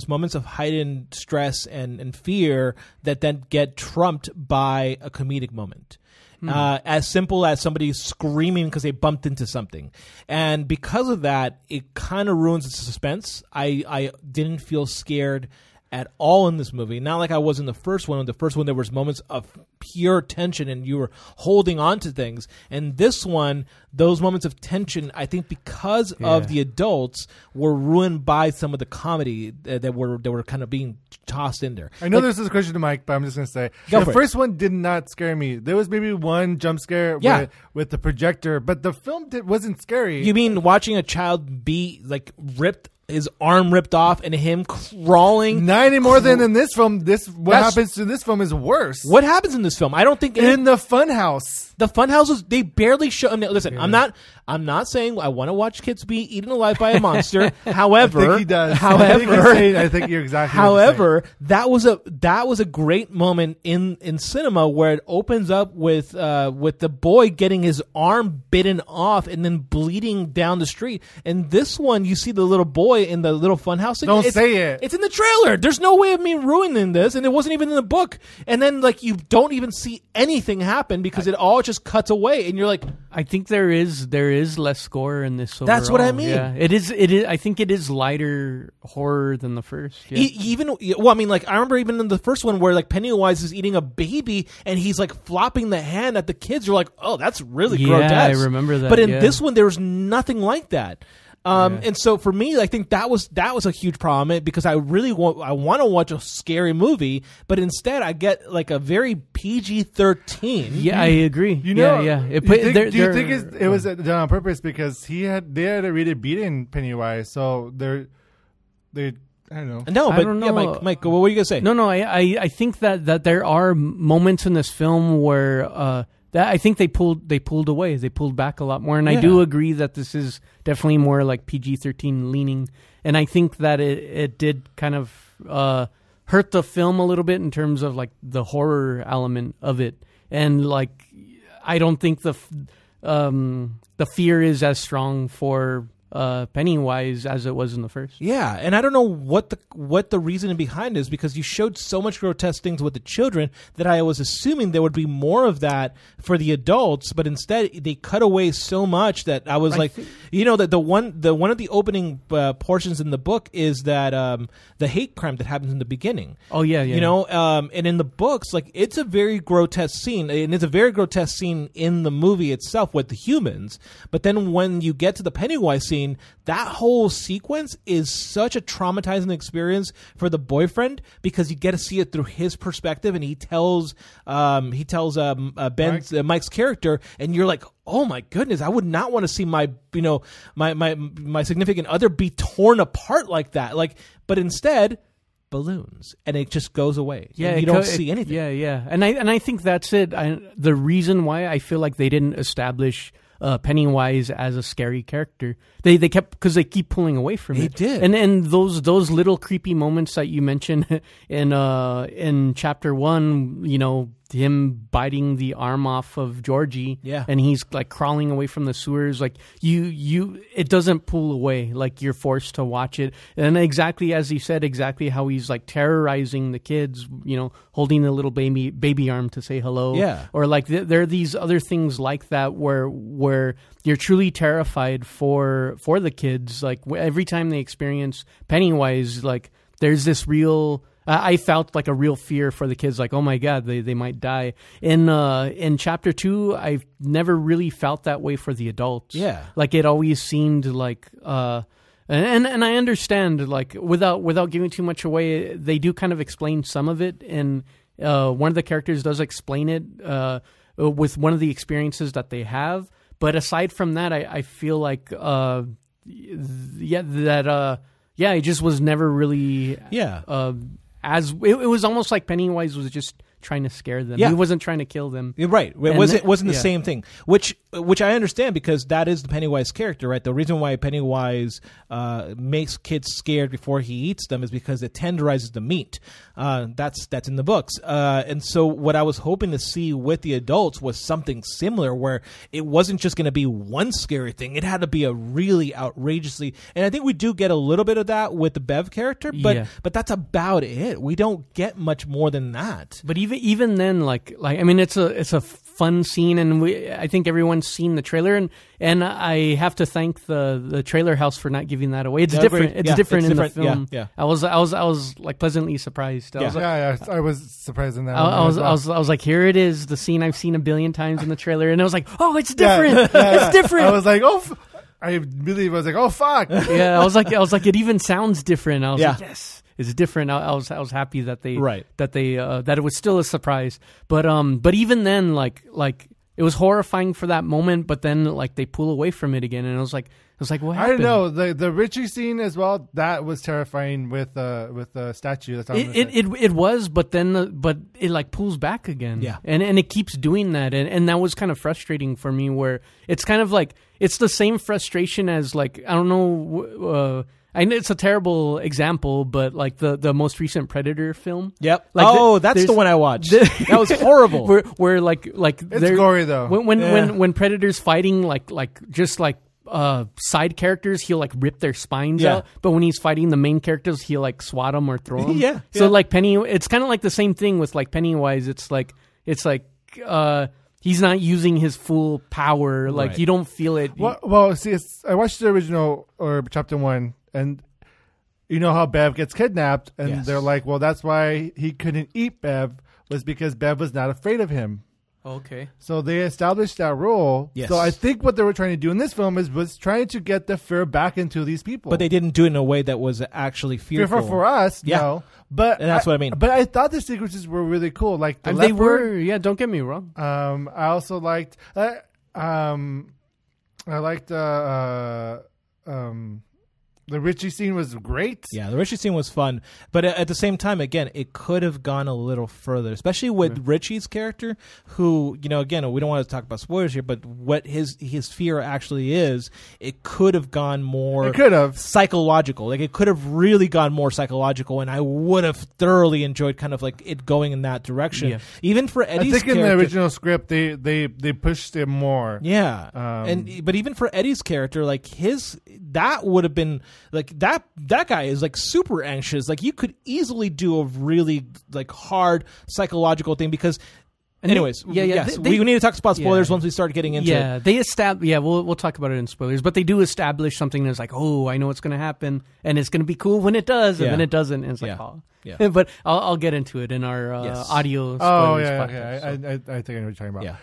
moments of heightened stress and fear that then get trumped by a comedic moment. As simple as somebody screaming because they bumped into something. And because of that, it kind of ruins the suspense. I didn't feel scared at all in this movie. Not like I was in the first one. In the first one, there was moments of pure tension and you were holding on to things. And this one, those moments of tension, I think because of the adults, were ruined by some of the comedy that were kind of being tossed in there. I know this is a question to Mike, but I'm just going to say the first one did not scare me. There was maybe one jump scare with the projector, but the film wasn't scary. You mean watching a child be like his arm ripped off and him crawling? Not any more than in this film. What happens to this film is worse. What happens in this film? I don't think in the Funhouse. The Funhouses, they barely show. Listen, I'm not saying I want to watch kids be eaten alive by a monster. However, I think he does. However, I think you're exactly. However, that was a great moment in cinema where it opens up with the boy getting his arm bitten off and then bleeding down the street. And this one, you see the little boy in the little funhouse. Don't say it. It's in the trailer. There's no way of me ruining this, and it wasn't even in the book. And then like you don't even see anything happen because it all just cuts away, and you're like, I think there is less gore in this. Overall. That's what I mean. Yeah, it is. I think it is lighter horror than the first. Yeah. I remember even in the first one where like Pennywise is eating a baby and he's like flopping the hand at the kids. You're like, oh, that's really grotesque. I remember that. But in this one, there was nothing like that. And so for me, I think that was a huge problem because I want to watch a scary movie, but instead I get like a very PG-13. Yeah, I agree. Do you think it was done on purpose because they had already beaten Pennywise, so they I don't know. No, but I don't know. Yeah, Mike, what were you gonna say? No, I think that there are moments in this film where I think they pulled away. They pulled back a lot more, and I do agree that this is definitely more like PG-13 leaning. And I think that it did kind of hurt the film a little bit in terms of like the horror element of it, and like I don't think the fear is as strong for Pennywise as it was in the first. Yeah, and I don't know what the reasoning behind is, because you showed so much grotesque things with the children that I was assuming there would be more of that for the adults, but instead they cut away so much that I was that the one of the opening portions in the book is that the hate crime that happens in the beginning. Oh yeah. And in the books, like, it's a very grotesque scene, and it's a very grotesque scene in the movie itself with the humans. But then when you get to the Pennywise scene, that whole sequence is such a traumatizing experience for the boyfriend, because you get to see it through his perspective, and he tells Mike's character, and you're like, oh my goodness, I would not want to see my significant other be torn apart like that. Like, but instead, balloons, and it just goes away. Yeah, and you don't see anything. Yeah, and I think that's it. The reason why I feel like they didn't establish Pennywise as a scary character, they kept, because they keep pulling away from it. They did, and those little creepy moments that you mentioned in chapter 1, him biting the arm off of Georgie, and he's like crawling away from the sewers. Like it doesn't pull away. Like, you're forced to watch it, and exactly as he said, exactly how he's like terrorizing the kids. Holding the little baby arm to say hello. Yeah, or like there are these other things like that where you're truly terrified for the kids. Like, every time they experience Pennywise, like, there's this real. I felt like a real fear for the kids, like, oh my God, they might die. In chapter 2, I've never really felt that way for the adults. Yeah, like, it always seemed like, and I understand, like, without giving too much away, they do kind of explain some of it, and one of the characters does explain it with one of the experiences that they have. But aside from that, I feel like, it just was never really, as it was almost like Pennywise was just trying to scare them. He wasn't trying to kill them. You're right. It wasn't the same thing, which I understand, because that is the Pennywise character, right? The reason why Pennywise makes kids scared before he eats them is because it tenderizes the meat. That's in the books. And so what I was hoping to see with the adults was something similar, where it wasn't just going to be one scary thing. It had to be a really outrageously, and I think we do get a little bit of that with the Bev character, but that's about it. We don't get much more than that. But even then, like I mean, it's a fun scene, and I think everyone's seen the trailer, and I have to thank the trailer house for not giving that away. It's different. It's different in the film. Yeah. I was like pleasantly surprised. I was surprised in that. I was like, here it is, the scene I've seen a billion times in the trailer, and I was like, oh, it's different. It's different. I was like, oh. I believe I was like, oh fuck. Yeah, I was like, it even sounds different. I was like, yes. It's different. I was happy that that it was still a surprise. But even then, like it was horrifying for that moment. But then, like, they pull away from it again, and I was like, what happened? I don't know, the Richie scene as well. That was terrifying with the statue. That's all it was, but it like pulls back again. Yeah, and it keeps doing that, and that was kind of frustrating for me. Where it's kind of like it's the same frustration as, like, I don't know. I know it's a terrible example, but like the most recent Predator film. Yep. Like that's the one I watched. That was horrible. Where like it's gory though. When Predator's fighting like side characters, he'll like rip their spines out. But when he's fighting the main characters, he'll like swat them or throw them. So like it's kind of like the same thing with like Pennywise. It's like he's not using his full power. Like you don't feel it. Well, see, I watched the original or chapter 1. And you know how Bev gets kidnapped, and they're like, well, that's why he couldn't eat Bev, was because Bev was not afraid of him. Okay. So they established that rule. Yes. So I think what they were trying to do in this film was trying to get the fear back into these people. But they didn't do it in a way that was actually fearful. Fearful for us, no. But and that's what I mean. But I thought the sequences were really cool. Like the they were, don't get me wrong. I also liked The Richie scene was great. Yeah, the Richie scene was fun. But at the same time, again, it could have gone a little further, especially with Richie's character, who, again, we don't want to talk about spoilers here, but what his fear actually is, it could have gone more psychological. Like, it could have really gone more psychological, and I would have thoroughly enjoyed kind of like it going in that direction. Yeah. Even for Eddie's character. I think in the original script, they pushed it more. Yeah. But even for Eddie's character, like that would have been like that guy is like super anxious. Like you could easily do a really like hard psychological thing because anyways, we need to talk about spoilers once we start getting into it. They establish. Yeah, we'll talk about it in spoilers, but they do establish something that's like, oh, I know what's going to happen, and it's going to be cool when it does, and then it doesn't, and it's like, oh. Yeah. But I'll get into it in our audio spoilers podcast. I think I know what you're talking about. Yeah.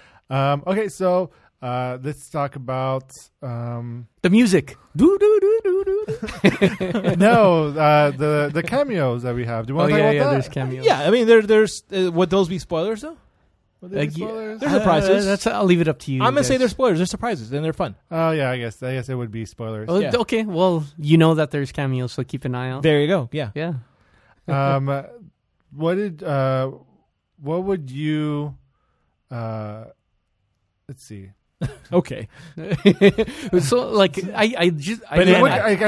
Okay, so let's talk about the music. No, the cameos that we have. Do you want to talk about that? There's cameos. Yeah, I mean, there's would those be spoilers though? They're spoilers? They're surprises. I'll leave it up to you. I'm gonna say they're spoilers. They're surprises and they're fun. Oh yeah, I guess it would be spoilers. Oh, yeah. Okay, well you know that there's cameos, so keep an eye out. There you go. Yeah. What would you? Let's see. Okay. So like I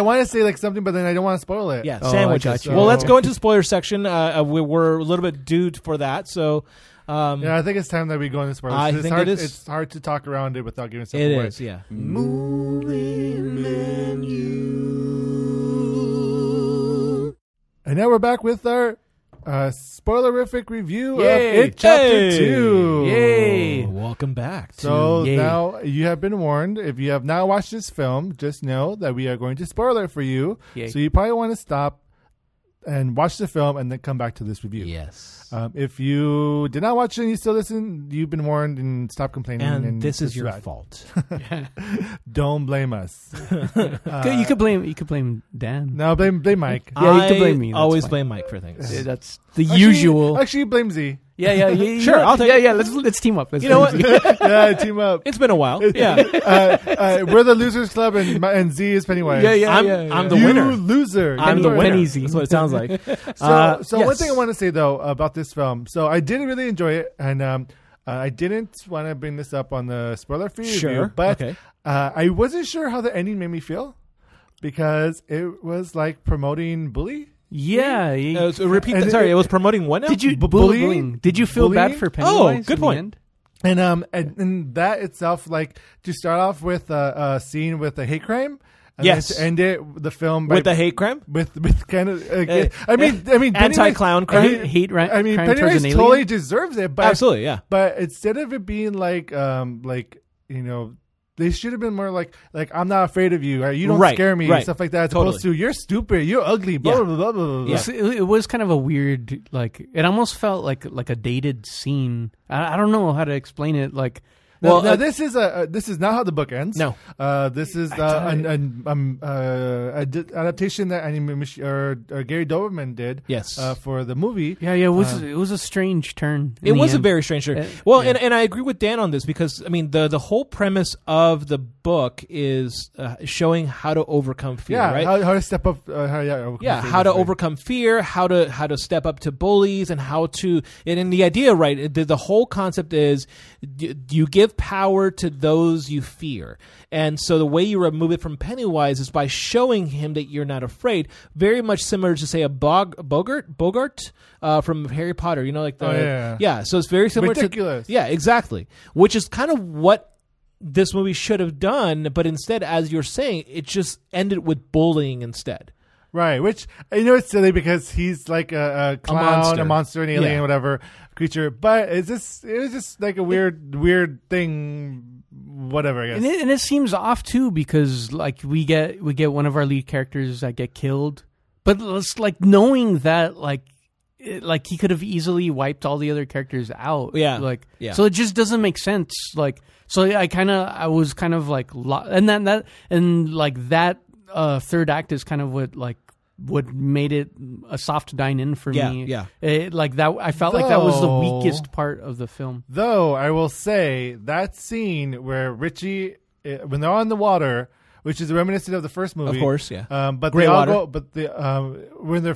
want to say like something, but then I don't want to spoil it. Yeah, sandwiches. Well, let's go into the spoiler section. We're a little bit due for that, so. I think it's time that we go into spoilers. I think it is. It's hard to talk around it without giving stuff away. It is, yeah. Movie menu. And now we're back with our spoilerific review of It Chapter 2. Yay! Welcome back. So now you have been warned. If you have not watched this film, just know that we are going to spoil it for you. Yay. So you probably want to stop and watch the film and then come back to this review. Yes. If you did not watch it and you still listen, you've been warned and stop complaining. And this is your fault. Don't blame us. You could blame Dan. No, blame Mike. Yeah, you could blame me. Always blame Mike for things. Yeah, that's the usual. Actually, blame Z. Yeah. Sure, I'll take it. Yeah, let's team up. You know what? Yeah, team up. It's been a while. Yeah. We're the Losers Club and Z is Pennywise. I'm the winner. You loser. I'm the winner. Penny Z. That's what it sounds like. So one thing I want to say, though, about this film. So I didn't really enjoy it, and I didn't want to bring this up on the spoiler-free review, but I wasn't sure how the ending made me feel because it was like promoting bully. Yeah. Repeat that. Sorry, it was promoting what now? Did you bullying? Did you feel bad for Pennywise? Oh, good point. And that itself, like to start off with a scene with a hate crime. And then to end it, the film with the hate crime, with kind of, I mean, anti-clown crime, hate right. I mean, Pennywise totally deserves it, but absolutely, yeah. But instead of it being like they should have been more like I'm not afraid of you, or you don't scare me, and stuff like that. As opposed to you're stupid, you're ugly, blah blah blah blah. Yeah. It was kind of a weird, like it almost felt like a dated scene. I don't know how to explain it, like. Well, this is not how the book ends. No, this is an adaptation that Gary Doberman did. Yes, for the movie. Yeah, it was a strange turn. It was a very strange turn. And I agree with Dan on this because I mean the whole premise of the book is showing how to overcome fear. Yeah, right? How to step up. How to overcome fear. How to step up to bullies and how to. And the idea, right? The whole concept is you give power to those you fear. And so the way you remove it from Pennywise is by showing him that you're not afraid. Very much similar to, say, a Bogart from Harry Potter. You know, like the... Yeah, so it's very similar Ridiculous. Yeah, exactly. Which is kind of what this movie should have done, but instead, as you're saying, it just ended with bullying instead. Right, which, it's silly because he's like a clown, a monster, an alien, whatever creature. But it was just like a weird thing, whatever, I guess. And it seems off, too, because like we get one of our lead characters that get killed. But it's like knowing that, like he could have easily wiped all the other characters out. Yeah. So it just doesn't make sense. Like, so I was kind of like, that third act is kind of what made it a soft dine-in for me. Yeah. Like that, I felt like that was the weakest part of the film. Though I will say that scene where Richie, when they're on the water, which is reminiscent of the first movie. Of course, yeah. But Grey they all Water. go. But when they're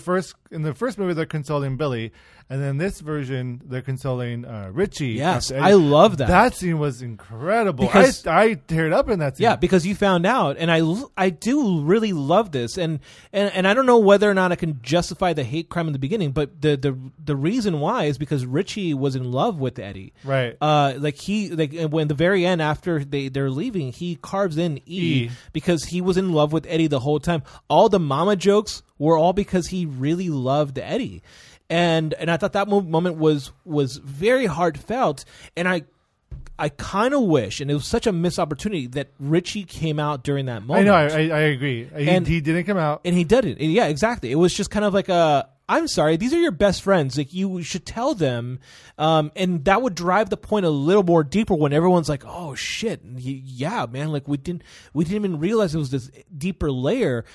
in the first movie, they're consoling Billy, and then this version, they're consoling Richie. Yes, I love that. That scene was incredible. Because I teared up in that scene. Yeah, because you found out, and I do really love this, and I don't know whether or not I can justify the hate crime in the beginning, but the reason why is because Richie was in love with Eddie. Right. When the very end after they're leaving, he carves in E because he was in love with Eddie the whole time. All the mama jokes were all because he really loved Eddie. And I thought that moment was very heartfelt, and I kind of wish, and it was such a missed opportunity, that Richie came out during that moment. I know, I agree. He didn't come out. And he didn't. Yeah, exactly. It was just kind of like I'm sorry, these are your best friends. Like, you should tell them. And that would drive the point a little more deeper when everyone's like, oh, shit. Yeah, man. Like, we didn't even realize it was this deeper layer.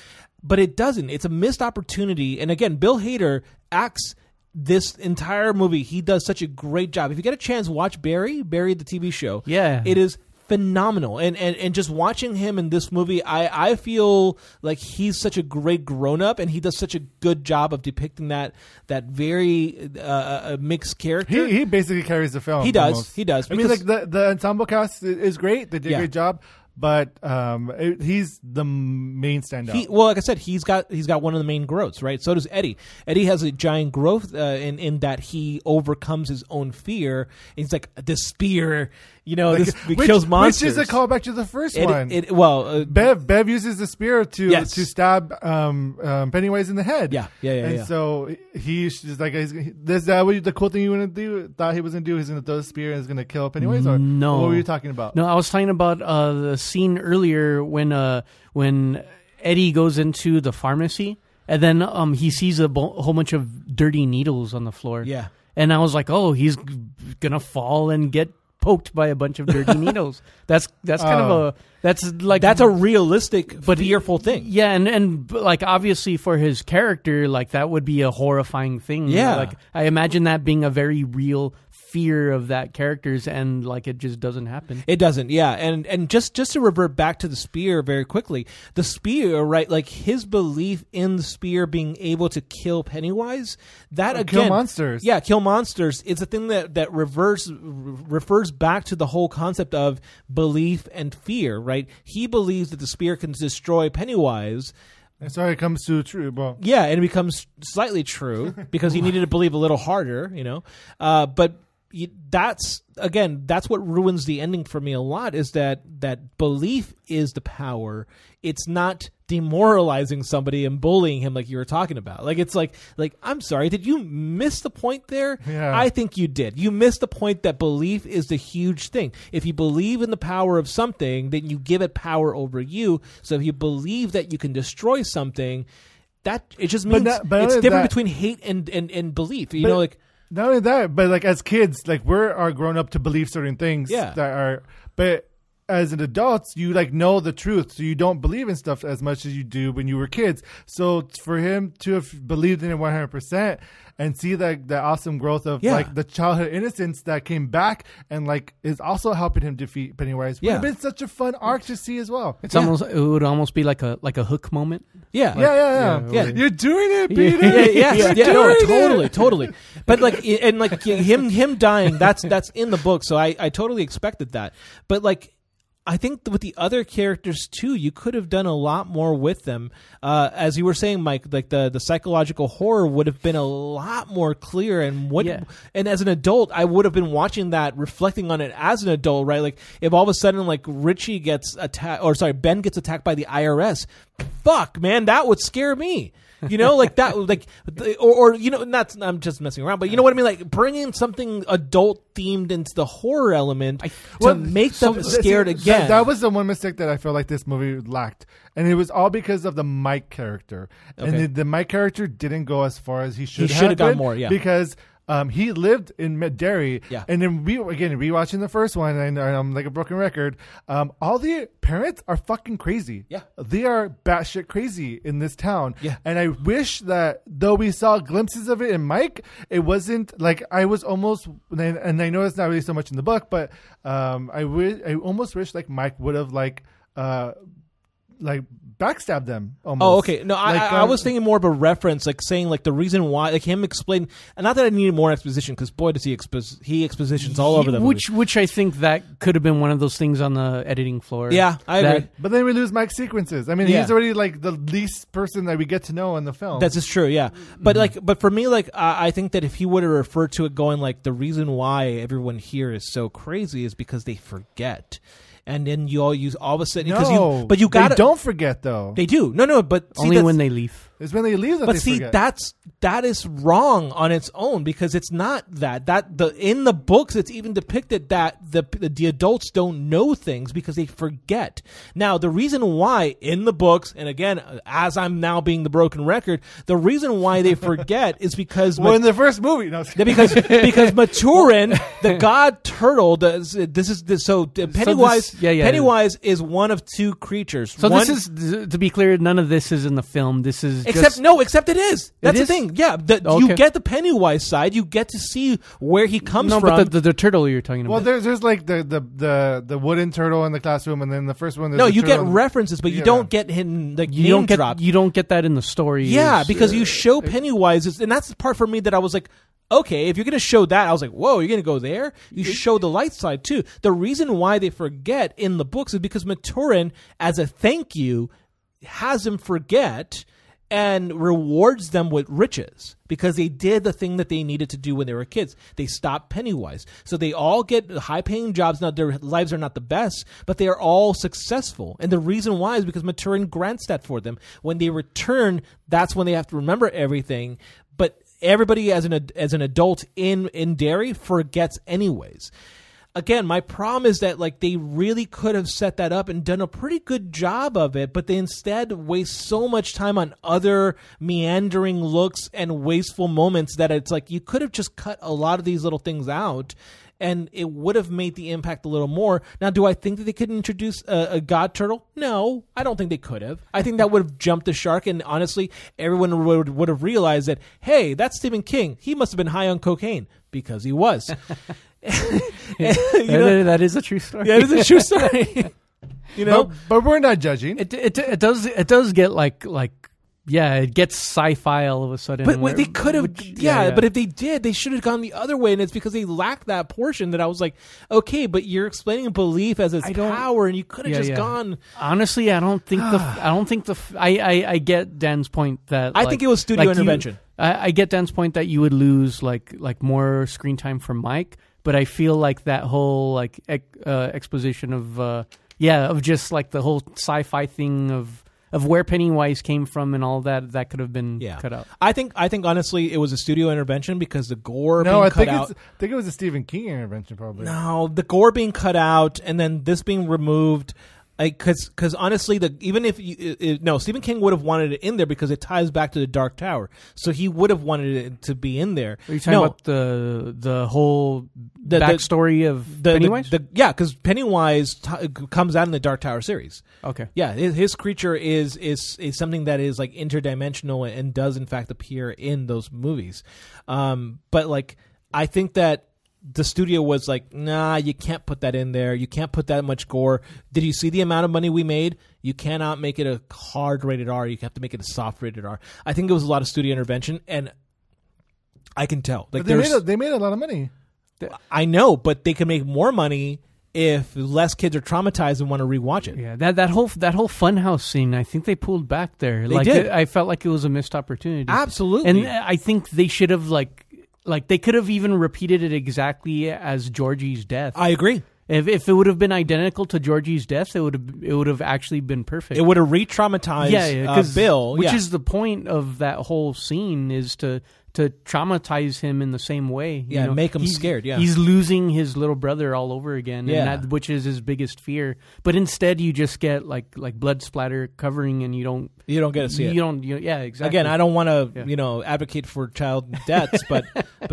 But it doesn't. It's a missed opportunity. And again, Bill Hader acts this entire movie. He does such a great job. If you get a chance, watch Barry the TV show. Yeah. It is phenomenal. And just watching him in this movie, I feel like he's such a great grown-up, and he does such a good job of depicting that very mixed character. He basically carries the film. He does. Almost. He does. I mean, like the ensemble cast is great. They did a great job. But he's the main standout. Well, like I said, he's got one of the main growths, right? So does Eddie. Eddie has a giant growth in that he overcomes his own fear. And he's like, this spear, this kills monsters. Which is a callback to the first one. Bev uses the spear to stab Pennywise in the head. Yeah. And so he's just like, is that what the cool thing you want to do? Thought he was going to do? He's going to throw the spear and he's going to kill Pennywise? Or no. What were you talking about? No, I was talking about the scene earlier when Eddie goes into the pharmacy and then he sees a whole bunch of dirty needles on the floor. Yeah. And I was like, oh, he's going to fall and get poked by a bunch of dirty needles. That's kind of that's a realistic but fearful thing. Yeah, and like obviously for his character, like that would be a horrifying thing. Yeah. Like I imagine that being a very real fear of that character's, and like it just doesn't happen. It doesn't, yeah. And just to revert back to the spear very quickly, the spear, right? Like his belief in the spear being able to kill Pennywise, that again, kill monsters. Yeah, kill monsters. It's a thing that refers back to the whole concept of belief and fear, right? He believes that the spear can destroy Pennywise. And so it comes to true. Well, yeah, and it becomes slightly true because he needed to believe a little harder, but. That's what ruins the ending for me a lot, is that belief is the power. It's not demoralizing somebody and bullying him like you were talking about. Like it's like I'm sorry, did you miss the point there? Yeah. I think you did. You missed the point that belief is the huge thing. If you believe in the power of something, then you give it power over you. So if you believe that you can destroy something, that it just means it's different between hate and belief. Not only that, but like as kids, like we're grown up to believe certain things. Yeah. But as an adult, you like know the truth, so you don't believe in stuff as much as you do when you were kids. So for him to have believed in it 100% and see that awesome growth of like the childhood innocence that came back and like is also helping him defeat Pennywise would have been such a fun arc to see as well. It would almost be like a hook moment. Yeah. Yeah. You're doing it, Peter. Yeah, totally. But like, and like him dying, that's in the book, so I totally expected that. But like, I think with the other characters too, you could have done a lot more with them. As you were saying, Mike, like the psychological horror would have been a lot more clear. And and as an adult, I would have been watching that, reflecting on it as an adult, right? Like if all of a sudden, like Richie gets attacked, Ben gets attacked by the IRS. Fuck, man, that would scare me. Like that, like, or not. I'm just messing around, but you know what I mean. Like bringing something adult themed into the horror element to make them scared again. That was the one mistake that I feel like this movie lacked, and it was all because of the Mike character. Okay. And the Mike character didn't go as far as he should have gone more, because. He lived in Derry, and then rewatching the first one, and I'm like a broken record. All the parents are fucking crazy. Yeah, they are batshit crazy in this town. Yeah, and I wish that though we saw glimpses of it in Mike, it wasn't like I was almost. And I know it's not really so much in the book, but I almost wish like Mike would have like. backstab them almost. Oh, okay. No, I was thinking more of a reference, like saying like the reason why, like him explain, and not that I needed more exposition, because boy does he expositions all over the movie. Which I think that could have been one of those things on the editing floor. Yeah, I agree. But then we lose Mike's sequences. I mean, he's already like the least person that we get to know in the film. That's just true. Yeah, but for me, like I think that if he would have referred to it going like the reason why everyone here is so crazy is because they forget. And then you all use all of a sudden but you got they don't forget though. They do. No, but only when they leave. It's when they leave that but they see, forget. that is wrong on its own, because it's not in the books it's even depicted that the adults don't know things because they forget. Now the reason why in the books, and again as I'm now being the broken record, the reason why they forget is because in the first movie, because Maturin, the god turtle, Pennywise is one of two creatures. So this is, to be clear, none of this is in the film. This is except it is. That's the thing. Yeah, you get the Pennywise side. You get to see where he comes from. No, but the turtle you're talking about. Well, there's like the wooden turtle in the classroom, and then the first one. No, you get references, but you don't get him like name drop. You don't get that in the story. Yeah, because you show Pennywise, and that's the part for me that I was like, okay, if you're going to show that, I was like, whoa, you're going to go there? You show the light side, too. The reason why they forget in the books is because Maturin, as a thank you, has them forget and rewards them with riches because they did the thing that they needed to do when they were kids. They stopped Pennywise. So they all get high-paying jobs. Now, their lives are not the best, but they are all successful. And the reason why is because Maturin grants that for them. When they return, that's when they have to remember everything. But everybody as an adult in Derry forgets anyways. Again, my problem is that like they really could have set that up and done a pretty good job of it, but they instead waste so much time on other meandering looks and wasteful moments that it's like you could have just cut a lot of these little things out and it would have made the impact a little more. Now, do I think that they could introduce a god turtle? No, I don't think they could have. I think that would have jumped the shark, and honestly, everyone would have realized that, hey, that's Stephen King. He must have been high on cocaine, because he was. That is a true story. Yeah, it is a true story. But we're not judging. It does get like it gets sci-fi all of a sudden. But they could have, but if they did, they should have gone the other way, and it's because they lacked that portion that I was like, okay, but you're explaining belief as its power, and you could have just gone. Honestly, I don't think I get Dan's point that I think it was studio intervention. I get Dan's point that you would lose like more screen time from Mike, but I feel like that whole exposition of just like the whole sci-fi thing of where Pennywise came from and all that could have been cut out. I think honestly it was a studio intervention because the gore being cut out. I think it was a Stephen King intervention probably. No, the gore being cut out and then this being removed. Because honestly, Stephen King would have wanted it in there because it ties back to the Dark Tower, so he would have wanted it to be in there. Are you talking about the whole backstory of Pennywise? Because Pennywise comes out in the Dark Tower series. Okay, yeah, his creature is something that is like interdimensional and does in fact appear in those movies. But like, I think that the studio was like, nah, you can't put that in there. You can't put that much gore. Did you see the amount of money we made? You cannot make it a hard rated R. You have to make it a soft rated R. I think it was a lot of studio intervention, and I can tell. Like, they made a lot of money. I know, but they can make more money if less kids are traumatized and want to rewatch it. Yeah, that whole funhouse scene, I think they pulled back there. They did. I felt like it was a missed opportunity. Absolutely. And I think they should have like they could have even repeated it exactly as Georgie's death. I agree. If it would have been identical to Georgie's death, it would have actually been perfect. It would have re-traumatized Bill, which is the point of that whole scene, is to traumatize him in the same way. Make him scared. Yeah, he's losing his little brother all over again, and which is his biggest fear. But instead, you just get like blood splatter covering, and you don't get to see it. Exactly. Again, I don't want to advocate for child deaths, but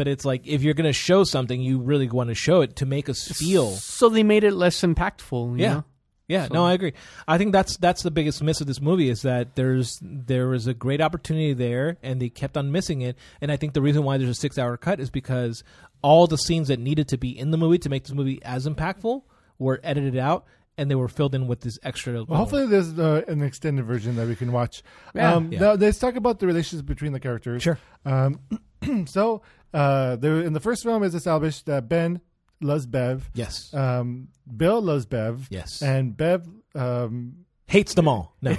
it's like if you're going to show something, you really want to show it to make us feel. So they made it less impactful. You know? Yeah, no, I agree. I think that's the biggest miss of this movie is that there was a great opportunity there, and they kept on missing it. And I think the reason why there's a 6-hour cut is because all the scenes that needed to be in the movie to make this movie as impactful were edited out, and they were filled in with this extra. Well, hopefully, there's an extended version that we can watch. Let's talk about the relations between the characters. Sure. So, in the first film, it's established that Ben loves Bev. Yes. Bill loves Bev. Yes. And Bev hates them all. No.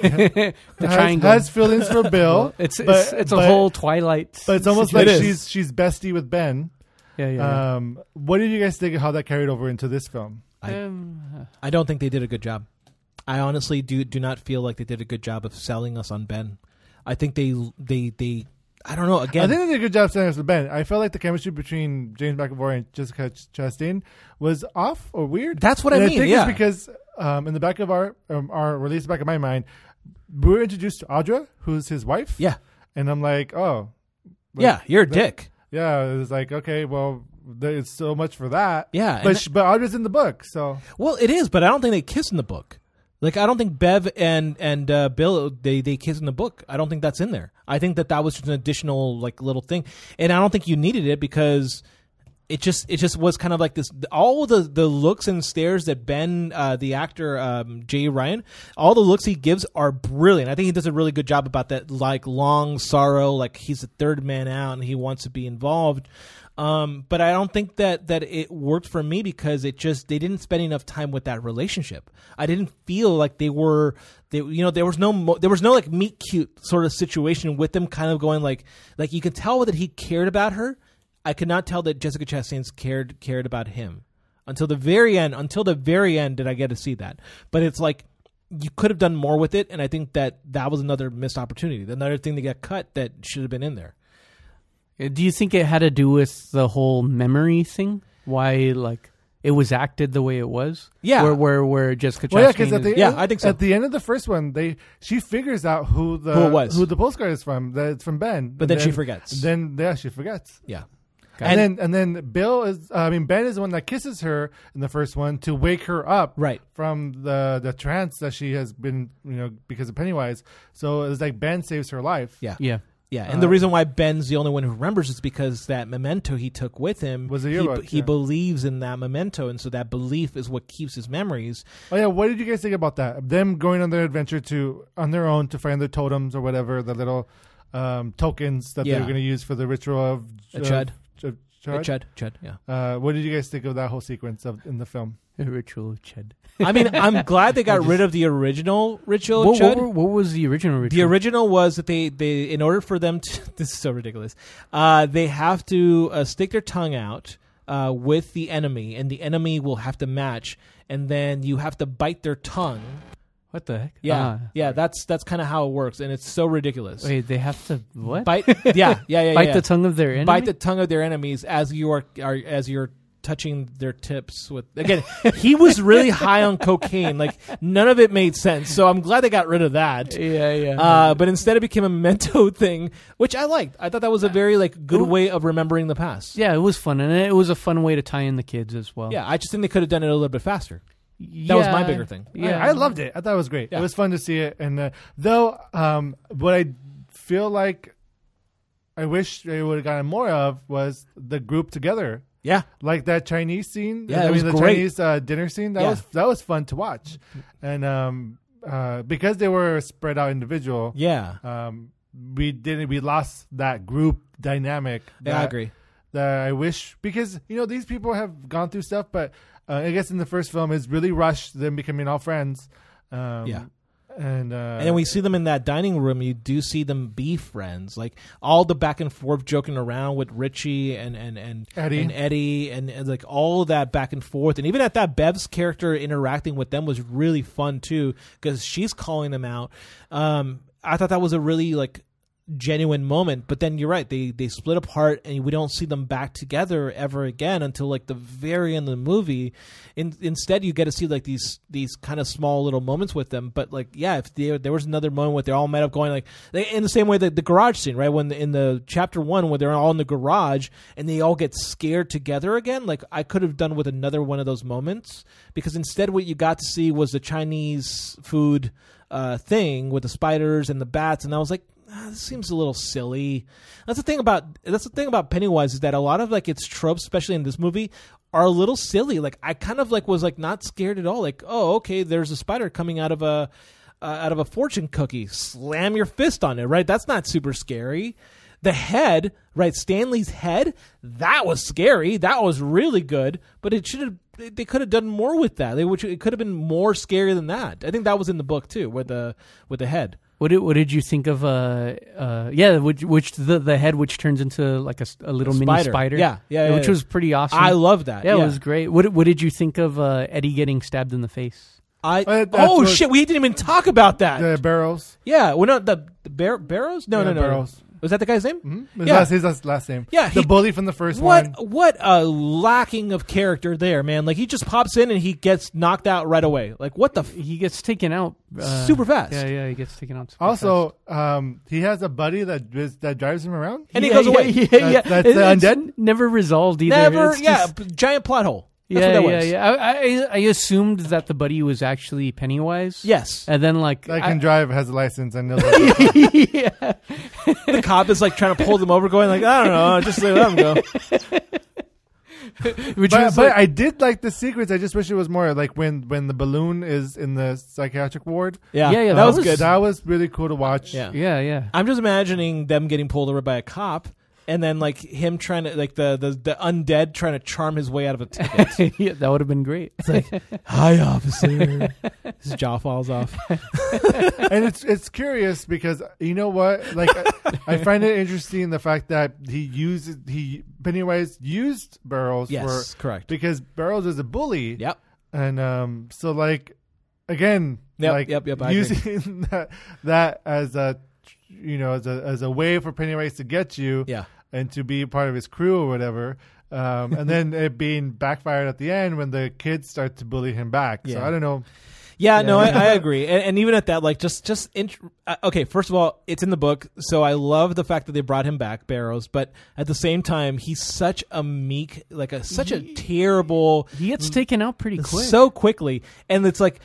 has feelings for Bill. It's a whole Twilight. But it's almost like she's bestie with Ben. Yeah. What did you guys think of how that carried over into this film? I don't think they did a good job. I honestly do not feel like they did a good job of selling us on Ben. I think they I don't know. Again, I think they did a good job selling us with Ben. I felt like the chemistry between James McAvoy and Jessica Chastain was off or weird. That's what I mean. I think it's because in the back of our release, the back of my mind, we were introduced to Audra, who's his wife. Yeah, and I'm like, oh, yeah, you're a dick. Yeah, it was like, okay, well, there's so much for that. Yeah, but Audra's in the book, so well, it is. But I don't think they kiss in the book. Like, I don't think Bev and Bill they kiss in the book. I don't think that's in there. I think that was just an additional like little thing, and I don't think you needed it because it just was kind of like this. All the looks and stares that Ben, the actor Jay Ryan, all the looks he gives are brilliant. I think he does a really good job about that, like long sorrow, like he's the third man out and he wants to be involved. But I don't think that it worked for me because they didn't spend enough time with that relationship. I didn't feel like there was no like meet cute sort of situation with them kind of going like you could tell that he cared about her. I could not tell that Jessica Chastain cared about him until the very end. Until the very end did I get to see that. But it's like you could have done more with it, and I think that was another missed opportunity. Another thing that got cut that should have been in there. Do you think it had to do with the whole memory thing? Why, like, it was acted the way it was? Yeah. Where Jessica Chastain I think so. At the end of the first one, she figures out who the postcard is from. That it's from Ben. But then she forgets. She forgets. Yeah. And then Ben is the one that kisses her in the first one to wake her up from the trance that she has been, because of Pennywise. So it's like Ben saves her life. Yeah. Yeah. Yeah, and the reason why Ben's the only one who remembers is because that memento he took with him was a yearbook. He believes in that memento, and so that belief is what keeps his memories. Oh yeah, what did you guys think about that? Them going on their adventure on their own to find their totems or whatever, the little tokens that they were going to use for the ritual of Chud. Chud. Yeah. What did you guys think of that whole sequence in the film? The ritual of Chud. I mean, I'm glad they got rid of the original ritual of Chud. What was the original ritual? The original was that they in order for them to, this is so ridiculous, they have to stick their tongue out with the enemy, and the enemy will have to match, and then you have to bite their tongue. What the heck? Yeah, that's kind of how it works, and it's so ridiculous. Wait, they have to what? Bite the tongue of their enemies. Bite the tongue of their enemies as you're touching their tips with. Again, he was really high on cocaine. Like none of it made sense. So I'm glad they got rid of that. Yeah. But instead it became a memento thing, which I liked. I thought that was a very good way of remembering the past. Yeah, it was fun, and it was a fun way to tie in the kids as well. Yeah, I just think they could have done it a little bit faster. That was my bigger thing. Yeah, I loved it. I thought it was great. Yeah. It was fun to see it, and what I feel like I wish they would have gotten more of was the group together. Yeah, like that Chinese scene. Yeah, the great. Chinese dinner scene. That was fun to watch, and because they were spread out individual. Yeah, we lost that group dynamic. I agree. That I wish, because these people have gone through stuff, but I guess in the first film is really rushed them becoming all friends. And then we see them in that dining room. You do see them be friends, like all the back and forth joking around with Richie and Eddie, and like all of that back and forth. And even at that, Bev's character interacting with them was really fun too, because she's calling them out. I thought that was a really genuine moment, but then you're right, they split apart and we don't see them back together ever again until the very end of the movie. Instead you get to see these kind of small little moments with them, but if there was another moment where they all met up going in the same way that the garage scene, right, when in the chapter 1 where they're all in the garage and they all get scared together again, I could have done with another one of those moments, because instead what you got to see was the Chinese food thing with the spiders and the bats, and I was like, this seems a little silly. That's the thing about Pennywise, is that a lot of its tropes, especially in this movie, are a little silly. Like I kind of like was like not scared at all. Like, oh, okay, there's a spider coming out of a fortune cookie. Slam your fist on it, right? That's not super scary. The head, right? Stanley's head, that was scary. That was really good, but they could have done more with that. It could have been more scary than that. I think that was in the book too, with the head. What did you think of? Which the head which turns into like a little mini spider. Yeah, which was pretty awesome. I love that. Yeah, it was great. What did you think of Eddie getting stabbed in the face? Shit! We didn't even talk about that. The Barrows. Yeah, we're not the Barrows. No. Barrows. Was that the guy's name? Mm-hmm. His last name. Yeah, the bully from the first one. What a lacking of character there, man! Like he just pops in and he gets knocked out right away. Like what the? He gets taken out super fast. Yeah, he gets taken out. Also, he has a buddy that drives him around, and he goes away. That's undead. Never resolved either. Never. Giant plot hole. That's what that was. I assumed that the buddy was actually Pennywise. Yes. And then that can drive, has a license, and knows yeah. The cop is like trying to pull them over, going like, I don't know, just let them go. But I did like the secrets. I just wish it was more like when the balloon is in the psychiatric ward. Yeah, that was good. That was really cool to watch. Yeah. I'm just imagining them getting pulled over by a cop. And then, like, him trying to, like, the undead trying to charm his way out of a ticket. Yeah, that would have been great. It's like, hi, officer. His jaw falls off. And it's curious because, you know what? Like, I find it interesting the fact that Pennywise used Burroughs. Yes, correct. Because Burroughs is a bully. Yep. And so, like, again, yep, using that as a, as a way for Pennywise to get you. Yeah. And to be part of his crew or whatever, and then it being backfired at the end when the kids start to bully him back. Yeah. So I don't know. Yeah, no, I agree. And even at that, like, okay, first of all, it's in the book, so I love the fact that they brought him back, Barrows, but at the same time, he's such a meek, like, such a terrible... He gets taken out pretty quick. So quickly. And it's like,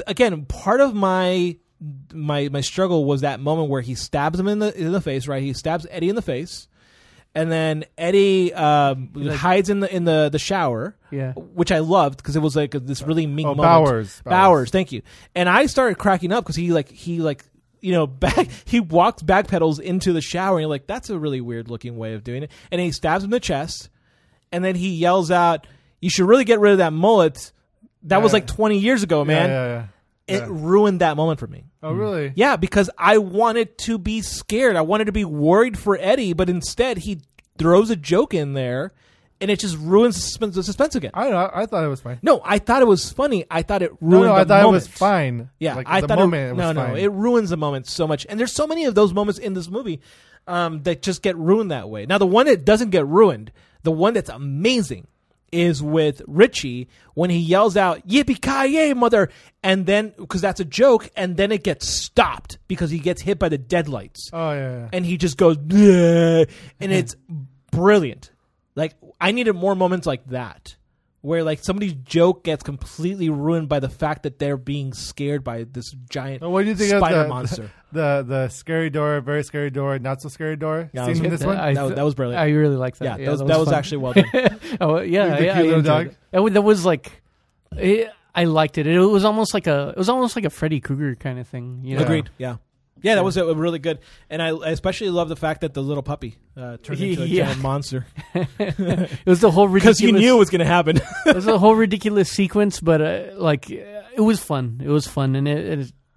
again, part of my struggle was that moment where he stabs him in the face, right? He stabs Eddie in the face. And then Eddie hides in the shower, which I loved because it was like this really meek moment. Bowers, thank you. And I started cracking up because he walks backpedals into the shower, and you're like, that's a really weird looking way of doing it. And he stabs him in the chest, and then he yells out, "You should really get rid of that mullet." That was like 20 years ago, man. Yeah. It ruined that moment for me. Oh, really? Yeah, because I wanted to be scared. I wanted to be worried for Eddie, but instead he throws a joke in there, and it just ruins the suspense again. I don't know. I thought it was fine. No, I thought it was funny. I thought it ruined the moment. I thought it was fine. Yeah, like, I the thought moment it was fine. it ruins the moment so much. And there's so many of those moments in this movie that just get ruined that way. Now, the one that doesn't get ruined, the one that's amazing, is with Richie when he yells out "Yippee-ki-yay, mother!" and then because that's a joke, and then it gets stopped because he gets hit by the deadlights. Oh yeah. And he just goes, "Bleh," and it's brilliant. Like I needed more moments like that, where like somebody's joke gets completely ruined by the fact that they're being scared by this giant what do you think spider of monster. The scary door, very scary door, not so scary door. Yeah, scene in this one? That was brilliant. I really like that. Yeah, that was actually well done. Oh yeah, the cute little dog. That was like, I liked it. It was almost like a Freddy Krueger kind of thing. You know? Agreed. Yeah. Yeah, that was really good, and I especially love the fact that the little puppy turned into a giant monster. It was the whole ridiculous... because you knew it was going to happen. It was a whole ridiculous sequence, but it was fun. It was fun, and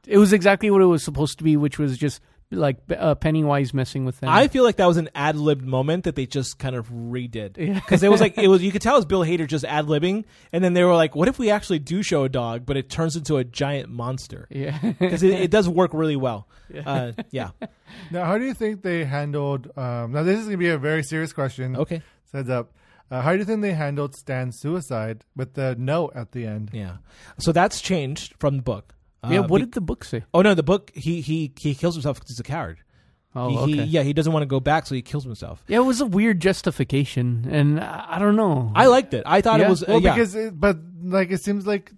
it was exactly what it was supposed to be, which was just like Pennywise messing with them. I feel like that was an ad-libbed moment that they just kind of redid. Because it was you could tell it was Bill Hader just ad-libbing, and then they were like, what if we actually do show a dog, but it turns into a giant monster? Yeah. Because it does work really well. Yeah. Now, how do you think they handled... now, this is going to be a very serious question. Okay. Heads up. How do you think they handled Stan's suicide with the note at the end? Yeah. So that's changed from the book. What did the book say? Oh, no, the book, he kills himself because he's a coward. Oh, okay. He doesn't want to go back, so he kills himself. Yeah, it was a weird justification, and I don't know. I liked it. I thought it was... Well, because... it seems like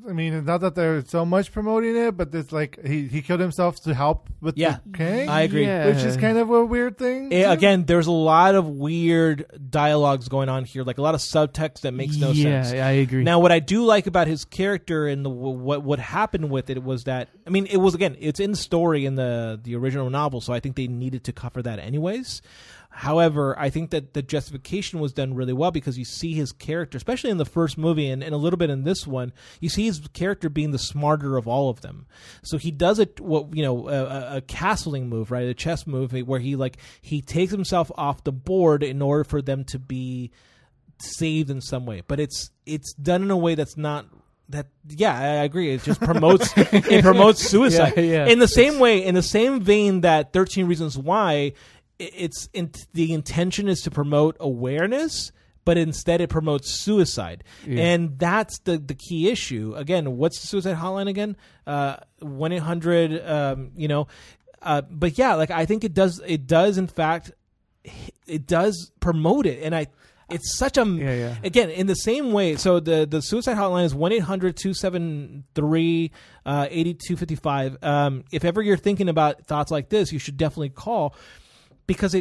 I mean, not that they're so much promoting it, but it's like he killed himself to help with the king. I agree. Yeah. Which is kind of a weird thing. Again, there's a lot of weird dialogues going on here, like a lot of subtext that makes no sense. Yeah, I agree. Now, what I do like about his character and what happened with it was that, I mean, it was, again, it's in the story in the original novel, so I think they needed to cover that anyways. However, I think that the justification was done really well because you see his character, especially in the first movie and a little bit in this one, you see his character being the smarter of all of them. So he does a castling move, right? A chess move where he takes himself off the board in order for them to be saved in some way. But it's done in a way that's not that. Yeah, I agree. It just promotes suicide. Yeah. In the same way, in the same vein that 13 Reasons Why. The intention is to promote awareness, but instead it promotes suicide, and that's the key issue. Again, what's the suicide hotline again? 1-800. But yeah, like I think it does. In fact, it does promote it, and it's such a again in the same way. So the suicide hotline is 1-800-273-8255. If ever you're thinking about thoughts like this, you should definitely call. Because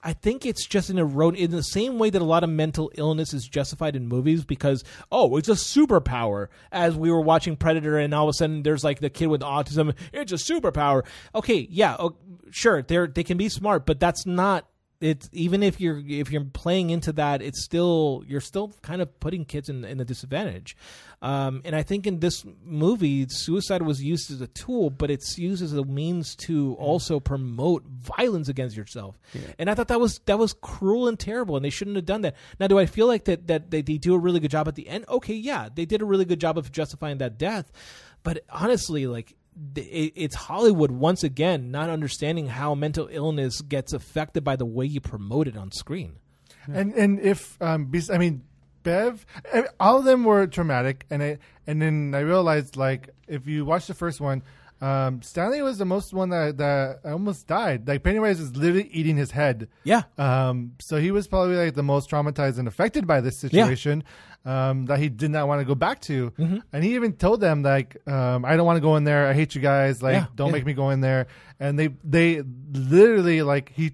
I think it's just in the same way that a lot of mental illness is justified in movies because, it's a superpower. As we were watching Predator and all of a sudden there's like the kid with autism, it's a superpower. Okay, yeah, sure, they can be smart, but that's not. It's even if you're playing into that, you're still kind of putting kids in a disadvantage. And I think in this movie, suicide was used as a tool, but it's used as a means to also promote violence against yourself. Yeah. And I thought that was cruel and terrible, and they shouldn't have done that. Now, do I feel like that they do a really good job at the end? Okay, yeah, they did a really good job of justifying that death. But honestly, like, it's Hollywood once again not understanding how mental illness gets affected by the way you promote it on screen. And if Bev, all of them were traumatic, and then I realized, like, if you watch the first one, Stanley was the most one that almost died. Like, Pennywise was literally eating his head. Yeah. So he was probably like the most traumatized and affected by this situation. That he did not want to go back to. Mm-hmm. And he even told them, like, I don't want to go in there. I hate you guys. Like, don't make me go in there. And they literally, like, he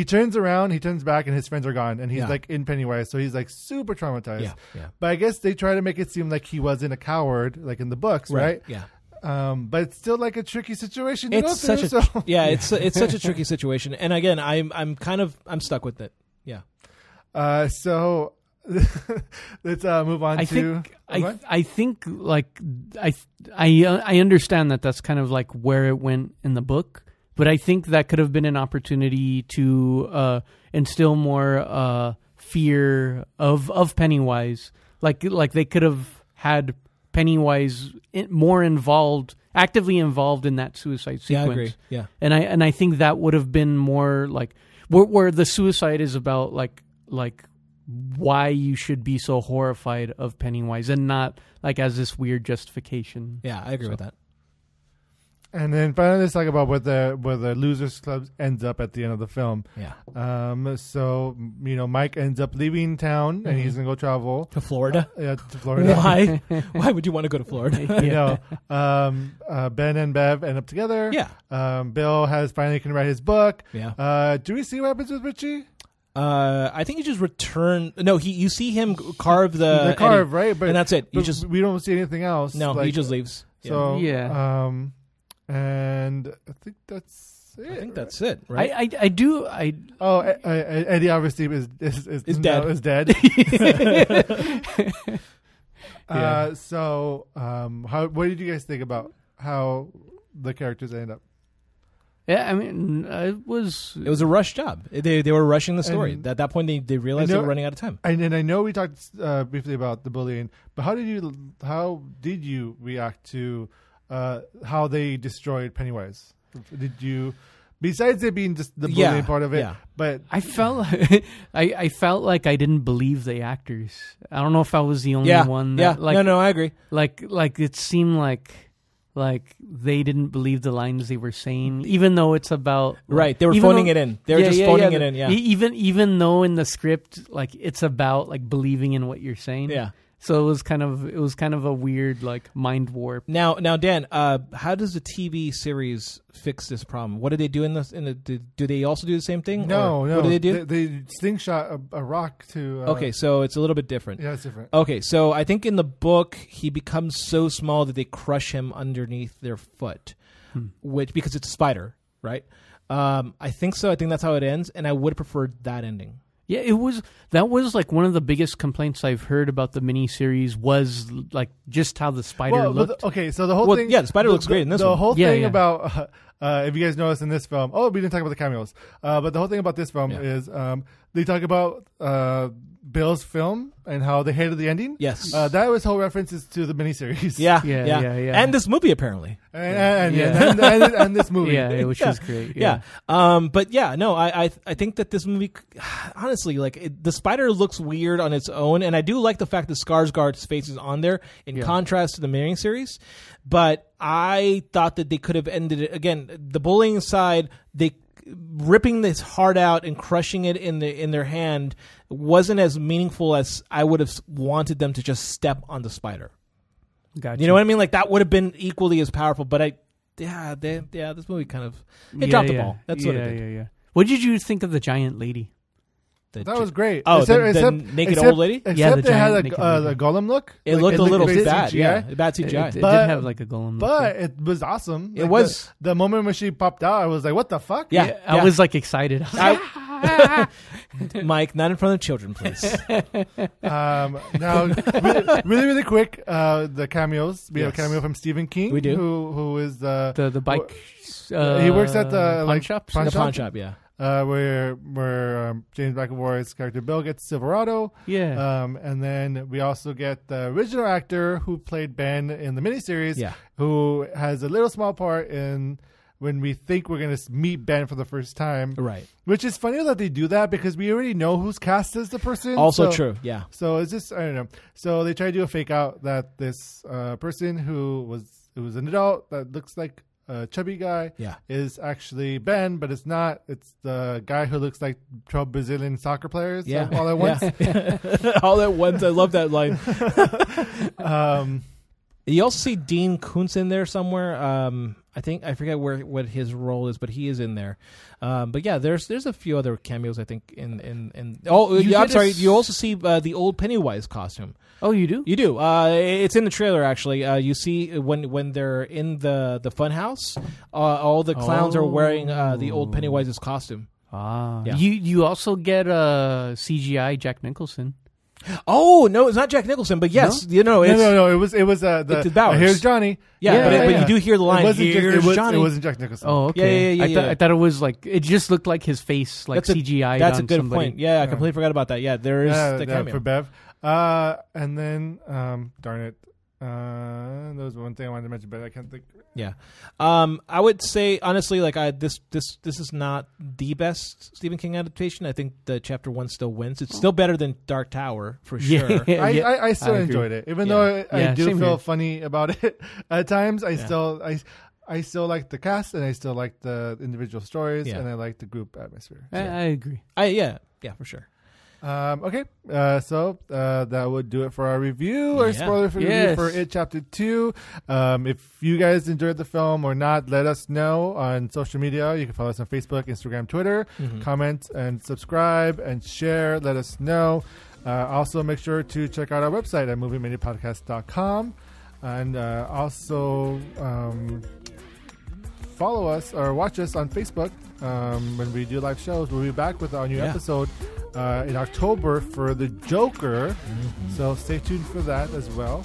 turns around, he turns back, and his friends are gone. And he's like in Pennywise. So he's like super traumatized. Yeah. But I guess they try to make it seem like he wasn't a coward, like in the books, right? Yeah. But it's still like a tricky situation to go through. It's such a tricky situation. And again, I'm stuck with it. Yeah. So let's move on I think like I understand that's kind of like where it went in the book, but I think that could have been an opportunity to instill more fear of Pennywise. Like they could have had Pennywise actively involved in that suicide sequence. Yeah, I agree. Yeah, and I think that would have been more like where the suicide is about like why you should be so horrified of Pennywise and not like as this weird justification. Yeah, I agree with that. And then finally, let's talk about where the Losers Club ends up at the end of the film. Yeah. So Mike ends up leaving town and he's gonna go travel to Florida. To Florida. Why? Why would you want to go to Florida? Ben and Bev end up together. Yeah. Bill can write his book. Yeah. Do we see what happens with Richie? I think he just returned. No, you see him carve the carve, right? And that's it. We don't see anything else. No, he just leaves. So yeah. And I think that's it. I think that's it, right? Eddie obviously is dead. Is dead. So, what did you guys think about how the characters end up? Yeah, I mean, it was a rush job. They were rushing the story. At that point, they realized they were running out of time. And I know we talked briefly about the bullying, but how did you react to how they destroyed Pennywise? Did you, besides it being just the bullying part of it? Yeah. But I felt I felt like I didn't believe the actors. I don't know if I was the only one. That, no, I agree. Like it seemed like they didn't believe the lines they were saying, even though it's about right. They were phoning it in. They were just phoning it in. Yeah. Even though in the script, like it's about like believing in what you're saying. Yeah. So it was kind of a weird like mind warp. Now, Dan, how does the TV series fix this problem? What do they do in this? Do they also do the same thing? No. What do they do? They slingshot a rock to. Okay, so it's a little bit different. Yeah, it's different. Okay, so I think in the book he becomes so small that they crush him underneath their foot, because it's a spider, right? I think so. I think that's how it ends, and I would have preferred that ending. Yeah, that was like one of the biggest complaints I've heard about the miniseries was like just how the spider looked. So the whole thing. Yeah, the spider looks great in this one. The whole thing about, if you guys notice in this film, we didn't talk about the cameos, but the whole thing about this film is they talk about Bill's film and how they hated the ending. Yes. That was whole references to the miniseries. Yeah. And this movie, apparently. And this movie. Yeah, which was great. Yeah. But yeah, no, I think that this movie, honestly, like the spider looks weird on its own, and I do like the fact that Skarsgård's face is on there in contrast to the miniseries. But I thought that they could have ended it again. The bullying side, they ripping this heart out and crushing it in their hand wasn't as meaningful as I would have wanted them to just step on the spider. Gotcha. You know what I mean? Like that would have been equally as powerful. But this movie kind of dropped the ball. That's what it did. Yeah. What did you think of the giant lady? That was great. Oh, the naked old lady? Except it had a golem look. It looked a little bad. CGI. Yeah, bad CGI. It did have like a golem look. But it was awesome. It was. The moment when she popped out, I was like, what the fuck? Yeah. I was like excited. Mike, not in front of children, please. Now, really quick, the cameos. We have a cameo from Stephen King. We do. Who is the bike. He works at the pawn shop. The pawn shop, yeah. Where James McAvoy's character Bill gets Silverado. Yeah. And then we also get the original actor who played Ben in the miniseries, who has a little small part in when we think we're going to meet Ben for the first time. Right. Which is funny that they do that because we already know who's cast as the person. Also true, yeah. So it's just, I don't know. So they try to do a fake out that this person who was an adult that looks like a chubby guy is actually Ben, but it's not. It's the guy who looks like 12 Brazilian soccer players all at once. All at once. I love that line. You also see Dean Koontz in there somewhere. I forget what his role is, but he is in there. But yeah, there's a few other cameos. I think in I'm sorry. You also see the old Pennywise costume. Oh, you do? You do. It's in the trailer actually. You see when they're in the fun house, all the clowns are wearing the old Pennywise's costume. Ah, yeah. You also get CGI Jack Nicholson. Oh no, it's not Jack Nicholson, but yes, no. It was it's Bowers. Here's Johnny. But you do hear the line. It wasn't Jack Nicholson. Oh, okay. Yeah. I thought it was like it just looked like his face, like CGI. That's a good somebody. point. Yeah, I completely forgot about that. Yeah, there is the cameo for Bev. And then darn it, there was one thing I wanted to mention, but I can't think. Yeah, I would say honestly, like this is not the best Stephen King adaptation. I think the Chapter 1 still wins. It's still better than Dark Tower for sure. I still enjoyed it, even though I do feel funny about it at times. I still like the cast, and I still like the individual stories, and I like the group atmosphere. So. I agree. Yeah, for sure. Okay, so that would do it for our review, or spoiler review for It Chapter 2. If you guys enjoyed the film or not, let us know on social media. You can follow us on Facebook, Instagram, Twitter. Comment and subscribe and share. Let us know. Also, make sure to check out our website at moviemaniapodcast.com. And also follow us or watch us on Facebook when we do live shows. We'll be back with our new episode in October for The Joker. So stay tuned for that as well.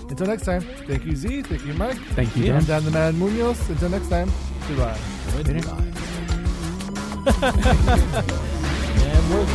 Until next time, thank you, Z. Thank you, Mike. Thank you, Dan. I'm Dan the Man Muñoz. Until next time, goodbye. And we're